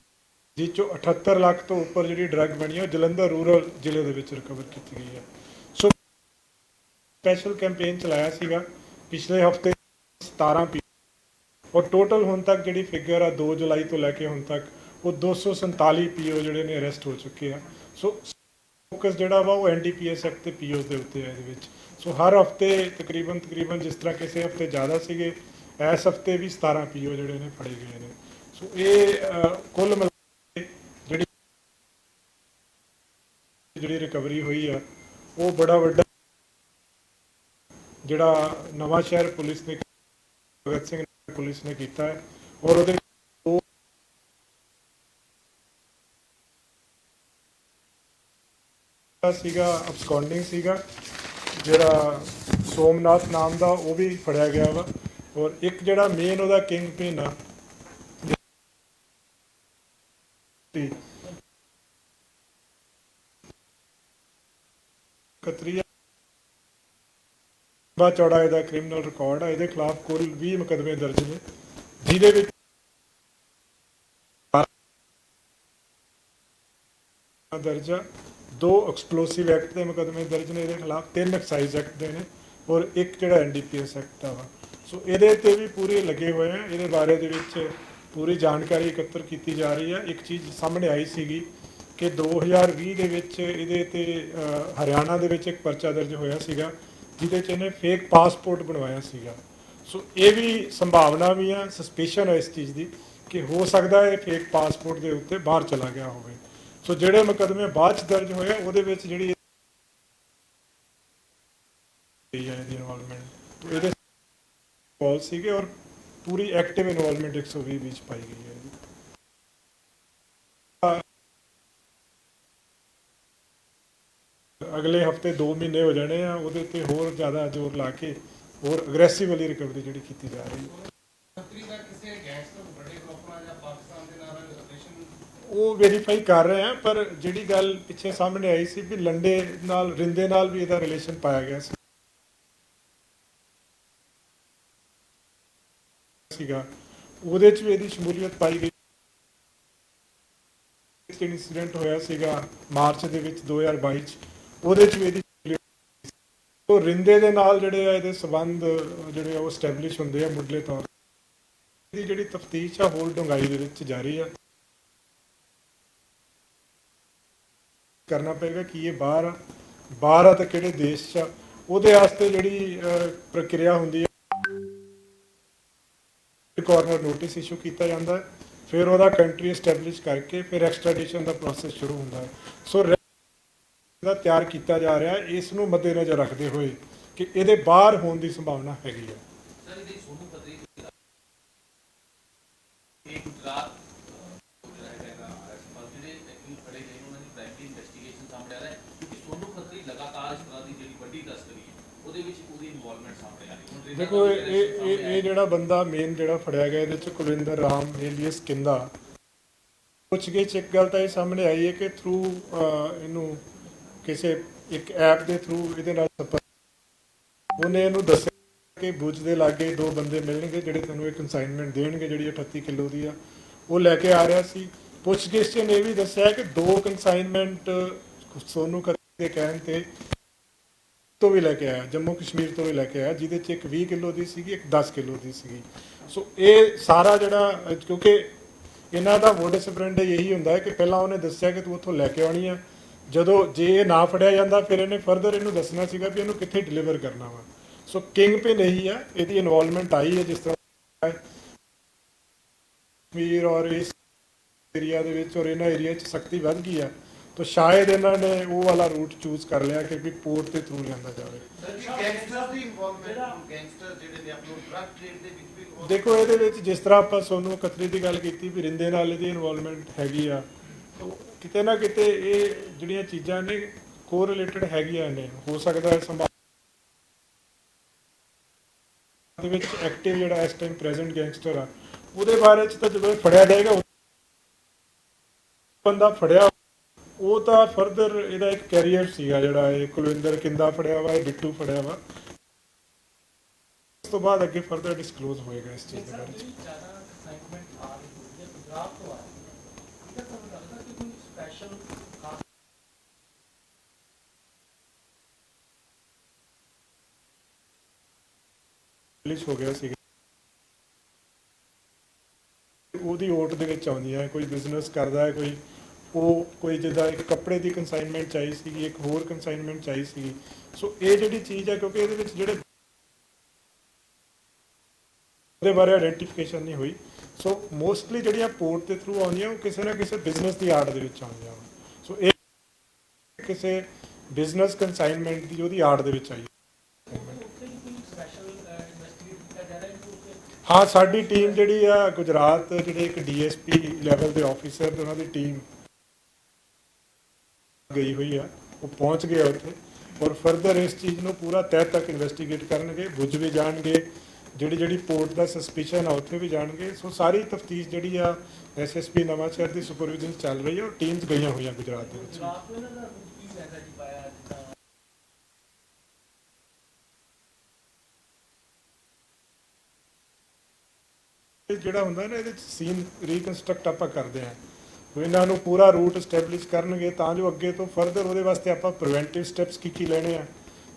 ਜਿਸ 'ਚੋਂ 78 ਲੱਖ ਤੋਂ ਉੱਪਰ ਜਿਹੜੀ ਡਰੱਗ ਬਣੀ ਆ ਜਲੰਧਰ ਰੂਰਲ ਜ਼ਿਲ੍ਹੇ ਦੇ ਵਿੱਚ ਰਿਕਵਰ ਕੀਤੀ ਗਈ ਹੈ। ਸੋ ਸਪੈਸ਼ਲ ਕੈਂਪੇਨ ਚਲਾਇਆ ਸੀਗਾ ਪਿਛਲੇ ਹਫਤੇ 17 ਪੀ ਔਰ ਟੋਟਲ ਹੁਣ ਤੱਕ ਜਿਹੜੀ ਫਿਗਰ ਆ 2 ਜੁਲਾਈ ਤੋਂ ਲੈ ਕੇ ਹੁਣ ਤੱਕ ਉਹ 247 PO ਜਿਹੜੇ ਨੇ ਅਰੈਸਟ ਹੋ ਚੁੱਕੇ ਆ। ਸੋ ਫੋਕਸ ਜਿਹੜਾ ਵਾ ਉਹ NDPS ਐਕਟ ਤੇ POs ਦੇ ਉੱਤੇ ਹੈ ਇਹਦੇ ਵਿੱਚ। ਸੋ ਹਰ ਹਫਤੇ ਤਕਰੀਬਨ ਜਿਸ ਤਰ੍ਹਾਂ ਕਿਸੇ ਹਫਤੇ ਜ਼ਿਆਦਾ ਸੀਗੇ, ਇਸ ਹਫਤੇ ਵੀ 17 PO ਜਿਹੜੇ ਨੇ ਫੜੇ ਗਏ ਨੇ। ਸੋ ਇਹ ਕੁੱਲ ਮਿਲਾ ਕੇ ਜਿਹੜੀ ਰਿਕਵਰੀ ਹੋਈ ਆ ਉਹ ਬੜਾ ਵੱਡਾ ਜਿਹੜਾ ਨਵਾਂ ਸ਼ਹਿਰ ਪੁਲਿਸ ਨੇ ਭਗਤ ਸਿੰਘ ਪੁਲਿਸ ਨੇ ਕੀਤਾ ਹੈ ਔਰ ਉਹਦੇ ਸੀਗਾ ਅਬਸਕੌਂਡਿੰਗ ਸੀਗਾ ਜਿਹੜਾ ਸੋਮਨਾਥ ਨਾਮ ਦਾ, ਉਹ ਵੀ ਫੜਿਆ ਗਿਆ ਵਾ ਔਰ ਇੱਕ ਜਿਹੜਾ ਮੇਨ ਉਹਦਾ ਕਿੰਗ ਪਿਨ ਆ ਖੱਤਰੀ ਲੰਬਾ ਚੌੜਾ ਇਹਦਾ ਕ੍ਰਿਮੀਨਲ ਰਿਕਾਰਡ ਆ। ਇਹਦੇ ਖਿਲਾਫ ਕੁੱਲ 20 ਮੁਕੱਦਮੇ ਦਰਜ ਨੇ, ਜਿਹਦੇ ਵਿੱਚ ਦਰਜ ਆ 2 ਐਕਸਪਲੋਸਿਵ ਐਕਟ ਦੇ ਮੁਕੱਦਮੇ ਦਰਜ ਨੇ ਇਹਦੇ ਖਿਲਾਫ, 3 ਐਕਸਾਈਜ਼ ਐਕਟ ਦੇ ਨੇ ਔਰ ਇੱਕ ਜਿਹੜਾ NDPS ਐਕਟ ਆ ਵਾ। ਸੋ ਇਹਦੇ ਤੇ ਵੀ ਪੂਰੇ ਲੱਗੇ ਹੋਏ ਆ। ਇਹਦੇ ਬਾਰੇ ਦੇ ਵਿੱਚ ਪੂਰੀ ਜਾਣਕਾਰੀ ਇਕੱਤਰ ਕੀਤੀ ਜਾ ਰਹੀ ਆ। ਇੱਕ ਚੀਜ਼ ਸਾਹਮਣੇ ਆਈ ਸੀਗੀ ਕਿ 2020 ਦੇ ਵਿੱਚ ਇਹਦੇ ਤੇ ਹਰਿਆਣਾ ਦੇ ਵਿੱਚ ਇੱਕ ਪਰਚਾ ਦਰਜ ਹੋਇਆ ਸੀਗਾ ਜਿਹਦੇ 'ਚ ਇਹਨੇ ਫੇਕ ਪਾਸਪੋਰਟ ਬਣਵਾਇਆ ਸੀਗਾ। ਸੋ ਇਹ ਵੀ ਸੰਭਾਵਨਾ ਵੀ ਆ, ਸਸਪੀਸ਼ਨ ਹੈ ਇਸ ਚੀਜ਼ ਦੀ ਕਿ ਹੋ ਸਕਦਾ ਇਹ ਫੇਕ ਪਾਸਪੋਰਟ ਦੇ ਉੱਤੇ ਬਾਹਰ ਚਲਾ ਗਿਆ ਹੋਵੇ। ਸੋ ਜਿਹੜੇ ਮੁਕੱਦਮੇ ਬਾਅਦ 'ਚ ਦਰਜ ਹੋਏ ਆ ਉਹਦੇ ਵਿੱਚ ਜਿਹੜੀ ਇਹਦੀ ਇਨਵੋਲਵਮੈਂਟ ਇਹਦੇ ਕਾਲ ਸੀਗੇ ਔਰ ਪੂਰੀ ਐਕਟਿਵ ਇਨਵੋਲਵਮੈਂਟ 120 ਵਿੱਚ ਪਾਈ ਗਈ ਹੈ ਇਹਦੀ। ਅਗਲੇ ਹਫਤੇ 2 ਮਹੀਨੇ ਹੋ ਜਾਣੇ ਆ, ਉਹਦੇ ਉੱਤੇ ਹੋਰ ਜ਼ਿਆਦਾ ਜ਼ੋਰ ਲਾ ਕੇ ਹੋਰ ਅਗਰੈਸਿਵਲੀ ਰਿਕਵਰੀ ਜਿਹੜੀ ਕੀਤੀ ਜਾ ਰਹੀ ਹੈ। ਖੱਤਰੀ ਦਾ ਕਿਸੇ ਗੈਂਗਸਟਰ ਵੱਡੇ ਗਰੁੱਪ ਨਾਲ ਜਾਂ ਪਾਕਿਸਤਾਨ ਦੇ ਨਾਲ ਰਿਲੇਸ਼ਨ ਉਹ ਵੈਰੀਫਾਈ ਕਰ ਰਹੇ ਆ, ਪਰ ਜਿਹੜੀ ਗੱਲ ਪਿੱਛੇ ਸਾਹਮਣੇ ਆਈ ਸੀ ਵੀ ਲੰਡੇ ਨਾਲ ਰਿੰਦੇ ਨਾਲ ਵੀ ਇਹਦਾ ਰਿਲੇਸ਼ਨ ਪਾਇਆ ਗਿਆ ਸੀਗਾ, ਉਹਦੇ 'ਚ ਵੀ ਇਹਦੀ ਸ਼ਮੂਲੀਅਤ ਪਾਈ ਗਈ। ਇਨਸੀਡੈਂਟ ਹੋਇਆ ਸੀਗਾ ਮਾਰਚ ਦੇ ਵਿੱਚ 2022 'ਚ, ਉਹਦੇ 'ਚ ਵੀ ਇਹਦੀ ਉਹ ਰਿੰਦੇ ਦੇ ਨਾਲ ਜਿਹੜੇ ਆ ਇਹਦੇ ਸਬੰਧ ਜਿਹੜੇ ਉਹ ਸਟੈਬਲਿਸ਼ ਹੁੰਦੇ ਆ ਮੁੱਢਲੇ ਤੌਰ ਤੇ। ਇਹਦੀ ਜਿਹੜੀ ਤਫਤੀਸ਼ ਆ ਹੋਰ ਡੂੰਘਾਈ ਦੇ ਵਿੱਚ ਜਾਰੀ ਆ। ਕਰਨਾ ਪਏਗਾ ਕਿ ਇਹ ਬਾਹਰ ਆ ਤਾਂ ਕਿਹੜੇ ਦੇਸ਼ 'ਚ ਆ, ਉਹਦੇ ਵਾਸਤੇ ਜਿਹੜੀ ਪ੍ਰਕਿਰਿਆ ਹੁੰਦੀ ਹੈ ਕਾਰਨਰ ਨੋਟਿਸ ਇਸ਼ੂ ਕੀਤਾ ਜਾਂਦਾ ਹੈ, ਫਿਰ ਉਹਦਾ ਕੰਟਰੀ ਐਸਟੈਬਲਿਸ਼ ਕਰਕੇ ਫਿਰ ਐਕਸਟ੍ਰੈਡੀਸ਼ਨ ਦਾ ਪ੍ਰੋਸੈਸ ਸ਼ੁਰੂ ਹੁੰਦਾ ਹੈ। ਸੋ ਦਾ ਤਿਆਰ ਕੀਤਾ ਜਾ ਰਿਹਾ ਇਸ ਨੂੰ ਮੱਦੇਨਜ਼ਰ ਰੱਖਦੇ ਹੋਏ ਕਿ ਇਹਦੇ ਬਾਹਰ ਹੋਣ ਦੀ ਸੰਭਾਵਨਾ ਹੈਗੀ ਹੈ। ਸਰ ਇਹਦੇ ਸੋਨੂ ਖੱਤਰੀ ਇਹ ਗੁਜਰਾਤ ਜਿਹੜੇ ਐਕਟਿਵ ਖੜੇ ਨੇ ਉਹਨਾਂ ਦੀ ਪ੍ਰਾਇਮਰੀ ਇਨਵੈਸਟੀਗੇਸ਼ਨ ਸਾਹਮਣੇ ਆ ਰਿਹਾ ਹੈ ਕਿ ਸੋਨੂ ਖੱਤਰੀ ਲਗਾਤਾਰ ਇਸ ਤਰ੍ਹਾਂ ਦੀ ਜਿਹੜੀ ਵੱਡੀ ਤਸਕਰੀ ਹੈ ਉਹਦੇ ਵਿੱਚ ਪੂਰੀ ਇਨਵੋਲਵਮੈਂਟ ਸਾਹਮਣੇ ਆ ਰਹੀ ਹੈ। ਦੇਖੋ ਇਹ ਜਿਹੜਾ ਬੰਦਾ ਮੇਨ ਜਿਹੜਾ ਫੜਿਆ ਗਿਆ ਇਹਦੇ 'ਚ ਕੁਲਵਿੰਦਰ ਰਾਮ ਏਲੀਅਸ ਕਿੰਦਾ ਪੁੱਛਗਿੱਛ 'ਚ ਇੱਕ ਗੱਲ ਤਾਂ ਇਹ ਸਾਹਮਣੇ ਆਈ ਹੈ ਕਿ ਥਰੂ ਇਹਨੂੰ ਕਿਸੇ ਇੱਕ ਐਪ ਦੇ ਥਰੂ ਇਹਦੇ ਨਾਲ ਉਹਨੇ ਇਹਨੂੰ ਦੱਸਿਆ ਕਿ ਭੁਜ ਦੇ ਲਾਗੇ 2 ਬੰਦੇ ਮਿਲਣਗੇ ਜਿਹੜੇ ਤੁਹਾਨੂੰ ਇੱਕ ਕੰਸਾਈਨਮੈਂਟ ਦੇਣਗੇ ਜਿਹੜੀ 38 ਕਿਲੋ ਦੀ ਆ, ਉਹ ਲੈ ਕੇ ਆ ਰਿਹਾ ਸੀ। ਪੁੱਛਗਿੱਛ 'ਚ ਨੇ ਇਹ ਵੀ ਦੱਸਿਆ ਕਿ 2 ਕੰਸਾਈਨਮੈਂਟ ਸੋਨੂ ਖੱਤਰੀ ਦੇ ਕਹਿਣ ਤੇ ਤੋਂ ਵੀ ਲੈ ਕੇ ਆਇਆ, ਜੰਮੂ ਕਸ਼ਮੀਰ ਤੋਂ ਵੀ ਲੈ ਕੇ ਆਇਆ, ਜਿਹਦੇ 'ਚ ਇੱਕ 20 ਕਿਲੋ ਦੀ ਸੀਗੀ, ਇੱਕ 10 ਕਿਲੋ ਦੀ ਸੀਗੀ। ਸੋ ਇਹ ਸਾਰਾ ਜਿਹੜਾ ਕਿਉਂਕਿ ਇਹਨਾਂ ਦਾ ਮੋਡਸ ਆਪਰੈਂਡੀ ਇਹੀ ਹੁੰਦਾ ਹੈ ਕਿ ਪਹਿਲਾਂ ਉਹਨੇ ਦੱਸਿਆ ਕਿ ਤੂੰ ਉੱਥੋਂ ਲੈ ਕੇ ਆਉਣੀ ਆ, ਜਦੋਂ ਜੇ ਇਹ ਨਾ ਫੜਿਆ ਜਾਂਦਾ ਫਿਰ ਇਹਨੇ ਫਰਦਰ ਇਹਨੂੰ ਦੱਸਣਾ ਸੀਗਾ ਵੀ ਇਹਨੂੰ ਕਿੱਥੇ ਡਿਲੀਵਰ ਕਰਨਾ ਵਾ। ਸੋ ਕਿੰਗ ਪਿਨ ਇਹੀ ਆ, ਇਹਦੀ ਇਨਵੋਲਵਮੈਂਟ ਆਈ ਹੈ ਜਿਸ ਤਰ੍ਹਾਂ ਕਸ਼ਮੀਰ ਔਰ ਇਸ ਏਰੀਆ ਦੇ ਵਿੱਚ ਔਰ ਇਹਨਾਂ ਏਰੀਆ 'ਚ ਸਖਤੀ ਵੱਧ ਗਈ ਆ, ਤਾਂ ਸ਼ਾਇਦ ਇਹਨਾਂ ਨੇ ਉਹ ਵਾਲਾ ਰੂਟ ਚੂਜ਼ ਕਰ ਲਿਆ ਕਿ ਵੀ ਪੋਰਟ ਦੇ ਥਰੂ ਲਿਆਂਦਾ ਜਾਵੇ। ਗੈਂਗਸਟਰ ਦੀ ਇਨਵੋਲਵਮੈਂਟ ਗੈਂਗਸਟਰ ਜਿਹੜੇ ਨੇ ਆਪਣੇ ਡਰੱਗ ਟ੍ਰੇਡ ਦੇ ਵਿੱਚ ਵੀ ਦੇਖੋ ਇਹਦੇ ਵਿੱਚ ਜਿਸ ਤਰ੍ਹਾਂ ਆਪਾਂ ਸੋਨੂ ਖੱਤਰੀ ਦੀ ਗੱਲ ਕੀਤੀ ਵੀ ਰਿੰਦੇ ਨਾਲ ਇਹਦੀ ਇਨਵੋਲਵਮੈਂਟ ਹੈਗੀ ਆ, ਕਿਤੇ ਨਾ ਕਿਤੇ ਇਹ ਜਿਹੜੀਆਂ ਚੀਜ਼ਾਂ ਨੇ ਕੋਰਿਲੇਟਡ ਹੈਗੀਆਂ ਨੇ। ਹੋ ਸਕਦਾ ਹੈ ਸੰਭਾਵਨਾ ਦੇ ਵਿੱਚ ਐਕਟਿਵ ਜਿਹੜਾ ਇਸ ਟਾਈਮ ਪ੍ਰੈਜ਼ੈਂਟ ਗੈਂਗਸਟਰ ਆ ਉਹਦੇ ਬਾਰੇ 'ਚ ਤਾਂ ਜਦੋਂ ਫੜਿਆ ਜਾਏਗਾ ਬੰਦਾ ਫੜਿਆ ਉਹ ਤਾਂ ਫਰਦਰ ਇਹਦਾ ਇੱਕ ਕੈਰੀਅਰ ਸੀਗਾ ਜਿਹੜਾ ਇਹ ਕੁਲਵਿੰਦਰ ਕਿੰਦਾ ਫੜਿਆ ਵਾ, ਇਹ ਬਿੱਟੂ ਫੜਿਆ ਵਾ, ਉਸ ਤੋਂ ਬਾਅਦ ਅੱਗੇ ਫਰਦਰ ਡਿਸਕਲੋਜ਼ ਹੋਏਗਾ ਇਸ ਚੀਜ਼ ਦੇ ਬਾਰੇ 'ਚ। ਜ਼ਿਆਦਾ ਐਕਸਾਈਟਮੈਂਟ ਆ ਰਹੀ ਹੈ ਪੰਜਾਬ ਤੋਂ ਆ ਰਹੀ ਹੈ, ਇਹਦਾ ਤੁਹਾਨੂੰ ਲੱਗਦਾ ਕਿ ਕੋਈ ਸਪੈਸ਼ਲ ਪੁਲਿਸ ਹੋ ਗਿਆ ਸੀ ਉਹਦੀ ਓਟ ਦੇ ਵਿੱਚ ਆਉਂਦੀਆਂ, ਕੋਈ ਬਿਜ਼ਨਸ ਕਰਦਾ ਹੈ, ਕੋਈ ਜਿੱਦਾਂ ਇੱਕ ਕੱਪੜੇ ਦੀ ਕੰਸਾਈਨਮੈਂਟ ਚਾਹੀ ਸੀਗੀ, ਇੱਕ ਹੋਰ ਕੰਸਾਈਨਮੈਂਟ ਚਾਹੀ ਸੀਗੀ। ਸੋ ਇਹ ਜਿਹੜੀ ਚੀਜ਼ ਹੈ ਕਿਉਂਕਿ ਇਹਦੇ ਵਿੱਚ ਜਿਹੜੇ ਉਹਦੇ ਬਾਰੇ ਆਇਡੈਂਟੀਫਿਕੇਸ਼ਨ ਨਹੀਂ ਹੋਈ, ਸੋ ਮੋਸਟਲੀ ਜਿਹੜੀਆਂ ਪੋਰਟ ਦੇ ਥਰੂ ਆਉਂਦੀਆਂ ਉਹ ਕਿਸੇ ਨਾ ਕਿਸੇ ਬਿਜ਼ਨਸ ਦੀ ਆੜ ਦੇ ਵਿੱਚ ਆਉਂਦੀਆਂ ਵਾ। ਸੋ ਇਹ ਕਿਸੇ ਬਿਜ਼ਨਸ ਕੰਸਾਈਨਮੈਂਟ ਦੀ ਉਹਦੀ ਆੜ ਦੇ ਵਿੱਚ ਆਈ। ਹਾਂ ਸਾਡੀ ਟੀਮ ਜਿਹੜੀ ਆ ਗੁਜਰਾਤ ਜਿਹੜੇ ਇੱਕ DSP ਲੈਵਲ ਦੇ ਆਫੀਸਰ ਤੇ ਉਹਨਾਂ ਦੀ ਟੀਮ ਗਈ ਹੋਈ ਆ, ਉਹ ਪਹੁੰਚ ਗਏ ਉੱਥੇ ਔਰ ਫਰਦਰ ਇਸ ਚੀਜ਼ ਨੂੰ ਪੂਰਾ ਤਹਿ ਤੱਕ ਇਨਵੈਸਟੀਗੇਟ ਕਰਨਗੇ, ਭੁਜ ਵੀ ਜਾਣਗੇ, ਜਿਹੜੀ ਪੋਰਟ ਦਾ ਸਸਪੀਸ਼ਨ ਆ ਉੱਥੇ ਵੀ ਜਾਣਗੇ। ਸੋ ਸਾਰੀ ਤਫਤੀਸ਼ ਜਿਹੜੀ ਆ ਐਸਐਸਪੀ ਨਵਾਂਸ਼ਹਿਰ ਦੀ ਸੁਪਰਵਿਜ਼ਨ ਚੱਲ ਰਹੀ ਹੈ ਔਰ ਟੀਮਸ ਗਈਆਂ ਹੋਈਆਂ ਗੁਜਰਾਤ ਦੇ ਵਿੱਚ। ਰਾਤ ਨੂੰ ਇਹਨਾਂ ਦਾ ਕੀ ਮੈਸੇਜ ਪਾਇਆ ਜਿੱਦਾਂ ਇਹ ਜਿਹੜਾ ਹੁੰਦਾ ਨਾ ਇਹਦੇ ਚ ਸੀਨ ਰੀਕਨਸਟਰਕਟ ਆਪਾਂ ਕਰਦੇ ਹਾਂ, ਉਹ ਇਹਨਾਂ ਨੂੰ ਪੂਰਾ ਰੂਟ ਸਟੈਬਲਿਸ਼ ਕਰਨਗੇ ਤਾਂ ਜੋ ਅੱਗੇ ਤੋਂ ਫਰਦਰ ਉਹਦੇ ਵਾਸਤੇ ਆਪਾਂ ਪ੍ਰੀਵੈਂਟਿਵ ਸਟੈਪਸ ਕੀ ਲੈਣੇ ਆ,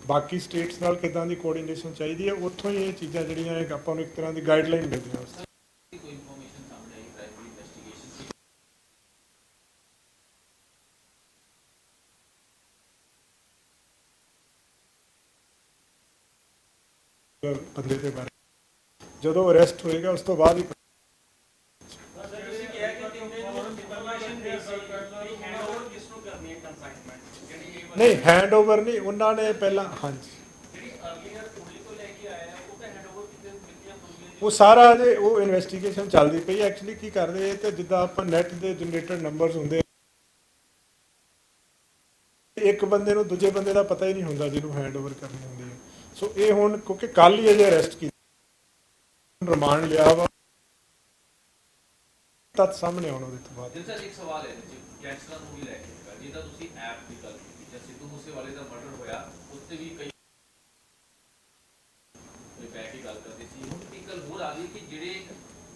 ਬਾਕੀ ਸਟੇਟਸ ਨਾਲ ਕਿੱਦਾਂ ਦੀ ਕੋਆਰਡੀਨੇਸ਼ਨ ਚਾਹੀਦੀ ਹੈ, ਉੱਥੋਂ ਹੀ ਇਹ ਚੀਜ਼ਾਂ ਜਿਹੜੀਆਂ ਆਪਾਂ ਨੂੰ ਇੱਕ ਤਰ੍ਹਾਂ ਦੀ ਗਾਈਡਲਾਈਨ ਮਿਲਦੀਆਂ ਉਸ ਕੋਈ ਇਨਫੋਰਮੇਸ਼ਨ ਸਾਹਮਣੇ ਆਈ ਪ੍ਰਾਇਮਰੀ ਇਨਵੈਸਟੀਗੇਸ਼ਨ ਬੰਦੇ ਦੇ ਬਾਰੇ। ਜਦੋਂ ਅਰੈਸਟ ਹੋਏਗਾ ਉਸ ਤੋਂ ਬਾਅਦ ਹੀ ਤੁਸੀਂ ਕਿਹਾ ਕਿ ਤਿੰਨੇ ਨੂੰ ਇਨਫੋਰਮੇਸ਼ਨ ਦੇ ਸੀ ਕਿ ਹੈਂਡਓਵਰ ਕਿਸ ਨੂੰ ਕਰਨੀ ਹੈ ਕੰਸਾਈਨਮੈਂਟ ਜਿਹੜੀ ਇਹ ਨਹੀਂ ਹੈਂਡਓਵਰ ਨਹੀਂ, ਉਹਨਾਂ ਨੇ ਪਹਿਲਾਂ ਹਾਂਜੀ ਜਿਹੜੀ ਅਰਲੀਅਰ ਪੁਲਿਸ ਤੋਂ ਲੈ ਕੇ ਆਇਆ ਉਹ ਤਾਂ ਹੈਂਡਓਵਰ ਕਿੱਥੇ ਉਹ ਸਾਰਾ ਜੇ ਉਹ ਇਨਵੈਸਟੀਗੇਸ਼ਨ ਚੱਲਦੀ ਪਈ। ਐਕਚੁਅਲੀ ਕੀ ਕਰਦੇ ਤੇ ਜਿੱਦਾਂ ਆਪਾਂ ਨੈਟ ਦੇ ਜਨਰੇਟਡ ਨੰਬਰਸ ਹੁੰਦੇ, ਇੱਕ ਬੰਦੇ ਨੂੰ ਦੂਜੇ ਬੰਦੇ ਦਾ ਪਤਾ ਹੀ ਨਹੀਂ ਹੁੰਦਾ ਜਿਹਨੂੰ ਹੈਂਡਓਵਰ ਕਰਨੀ ਹੁੰਦੀ ਹੈ। ਸੋ ਇਹ ਹੁਣ ਕਿਉਂਕਿ ਕੱਲ ਹੀ ਅਜੇ ਅਰੈਸਟ ਕੀਤਾ, ਰਿਮਾਂਡ ਲਿਆ ਵਾ, ਤੱਥ ਸਾਹਮਣੇ ਆਉਣ ਉਹਦੇ ਤੋਂ ਬਾਅਦ। ਦਿਲ ਸਰ ਇੱਕ ਸਵਾਲ ਹੈ ਜੀ ਗੈਂਗਸਟਰਾਂ ਨੂੰ ਵੀ ਲੈ ਕੇ ਜਿੱਦਾਂ ਤੁਸੀਂ ਐਪ ਦੀ ਗੱਲ ਕੀਤੀ ਜਾਂ ਸਿੱਧੂ ਮੂਸੇਵਾਲੇ ਦਾ ਮਰਡਰ ਹੋਇਆ ਉਸ ਤੇ ਵੀ ਕਈ ਬੈਠ ਕੇ ਗੱਲ ਕਰਦੇ ਸੀ। ਹੁਣ ਇੱਕ ਗੱਲ ਹੋਰ ਆ ਰਹੀ ਹੈ ਕਿ ਜਿਹੜੇ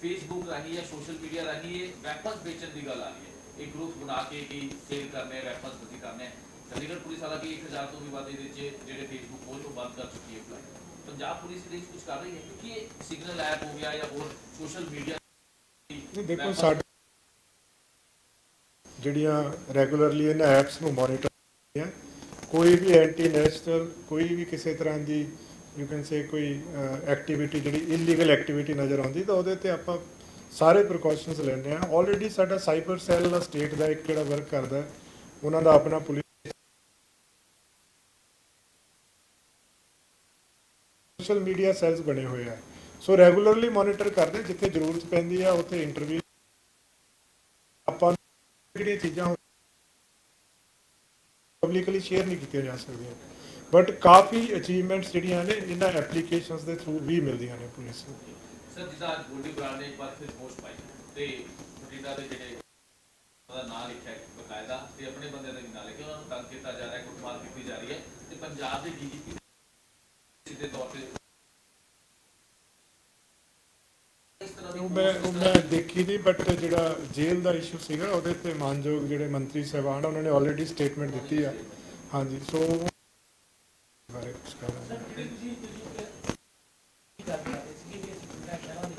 ਫੇਸਬੁੱਕ ਰਾਹੀਂ ਜਾਂ ਸੋਸ਼ਲ ਮੀਡੀਆ ਰਾਹੀਂ ਇਹ ਵੈਪਨਸ ਵੇਚਣ ਦੀ ਗੱਲ ਆ ਰਹੀ ਹੈ, ਇੱਕ ਗਰੁੱਪ ਬਣਾ ਕੇ ਕਿ ਸੇਲ ਕਰਨੇ ਵੈਪਨਸ ਤੁਸੀਂ ਕਰਨੇ। ਚੰਡੀਗੜ੍ਹ ਪੁਲਿਸ ਵਾਲਾ ਵੀ 1000 ਤੋਂ ਵੀ ਵੱਧ ਇਹਦੇ ਚ ਜਿਹੜੇ ਫੇਸਬੁਕ ਪੋਸਟ ਉਹ ਬੰਦ ਕਰ ਚੁੱਕੀ ਹੈ। ਪੰਜਾਬ ਪੁਲਿਸ ਇਹਦੇ ਵਿੱਚ ਕੁਝ ਕਰ ਰਹੀ ਹੈ ਕਿਉਂਕਿ ਇਹ ਸਿਗਨਲ ਐਪ ਹੋ ਗਿਆ ਜਾਂ ਹੋਰ ਸੋਸ਼ਲ ਮੀਡੀਆ ਦੇਖੋ ਸਾਡੇ ਜਿਹੜੀਆਂ ਰੈਗੂਲਰਲੀ ਇਹਨਾਂ ਐਪਸ ਨੂੰ ਮੋਨੀਟਰ ਕਰਦੀਆਂ, ਕੋਈ ਵੀ ਐਂਟੀ ਨੈਸ਼ਨਲ ਕੋਈ ਵੀ ਕਿਸੇ ਤਰ੍ਹਾਂ ਦੀ ਯੂ ਕੈਨ ਸੇ ਕੋਈ ਐਕਟੀਵਿਟੀ ਜਿਹੜੀ ਇਲੀਗਲ ਐਕਟੀਵਿਟੀ ਨਜ਼ਰ ਆਉਂਦੀ ਤਾਂ ਉਹਦੇ ਤੇ ਆਪਾਂ ਸਾਰੇ ਪ੍ਰੀਕਾਸ਼ਨਸ ਲੈਂਦੇ ਹਾਂ। ਆਲਰੇਡੀ ਸਾਡਾ ਸਾਈਬਰ ਸੈੱਲ ਦਾ ਸਟੇਟ ਦਾ ਇੱਕ ਜਿਹੜਾ ਵਰਕ ਕਰਦਾ, ਉਹਨਾਂ ਦਾ ਆਪਣਾ ਪੁਲਿਸ ਸੋਸ਼ਲ ਮੀਡੀਆ ਸੈੱਲਸ ਬਣੇ ਹੋਏ ਆ। ਸੋ ਰੈਗੂਲਰਲੀ ਮੋਨੀਟਰ ਕਰਦੇ, ਜਿੱਥੇ ਜ਼ਰੂਰਤ ਪੈਂਦੀ ਆ ਉੱਥੇ ਇੰਟਰਵਿਊ ਆਪਾਂ ਜਿਹੜੀਆਂ ਚੀਜ਼ਾਂ ਪਬਲਿਕਲੀ ਸ਼ੇਅਰ ਨਹੀਂ ਕੀਤੀਆਂ ਜਾ ਸਕਦੀਆਂ, ਬਟ ਕਾਫੀ ਅਚੀਵਮੈਂਟਸ ਜਿਹੜੀਆਂ ਨੇ ਇਹਨਾਂ ਐਪਲੀਕੇਸ਼ਨਸ ਦੇ ਥਰੂ ਵੀ ਮਿਲਦੀਆਂ ਨੇ ਪੁਲਿਸ ਨੂੰ। ਸਰ ਜਿੱਦਾਂ ਗੋਲਡੀ ਬਰਾੜ ਨੇ ਇੱਕ ਵਾਰ ਫਿਰ ਪੋਸਟ ਪਾਈ ਤੇ ਬਠਿੰਡਾ ਦੇ ਜਿਹੜੇ ਉਹਦਾ ਨਾਂ ਲਿਖਿਆ ਬਕਾਇਦਾ ਤੇ ਆਪਣੇ ਬੰਦੇ ਦਾ ਵੀ ਨਾਂ ਲਿਖਿਆ, ਉਹਨਾਂ ਨੂੰ ਤੰਗ ਕੀਤਾ ਜਾ ਰਿਹਾ, ਕੁੱਟਮਾਰ ਕੀਤੀ ਜਾ ਰਹੀ ਹੈ ਤੇ ਪੰਜਾਬ ਦੇ ਡੀਜੀਪੀ ਸਿੱਧੇ ਤੌਰ ਤੇ ਉਹ ਮੈਂ ਦੇਖੀ ਨਹੀਂ, ਬਟ ਜਿਹੜਾ ਜੇਲ੍ਹ ਦਾ ਇਸ਼ੂ ਸੀਗਾ ਉਹਦੇ ਤੇ ਮਾਨਯੋਗ ਜਿਹੜੇ ਮੰਤਰੀ ਸਾਹਿਬਾਨ ਉਹਨਾਂ ਨੇ ਆਲਰੇਡੀ ਸਟੇਟਮੈਂਟ ਦਿੱਤੀ ਆ। ਹਾਂਜੀ ਸੋ ਬਾਰੇ ਕੁਝ ਕਹਿਣਾ ਤੁਸੀਂ ਕੀ ਕਰ ਰਹੇ ਸੀ ਕਿ ਅਸੀਂ ਪਿੰਡਾਂ ਸ਼ਹਿਰਾਂ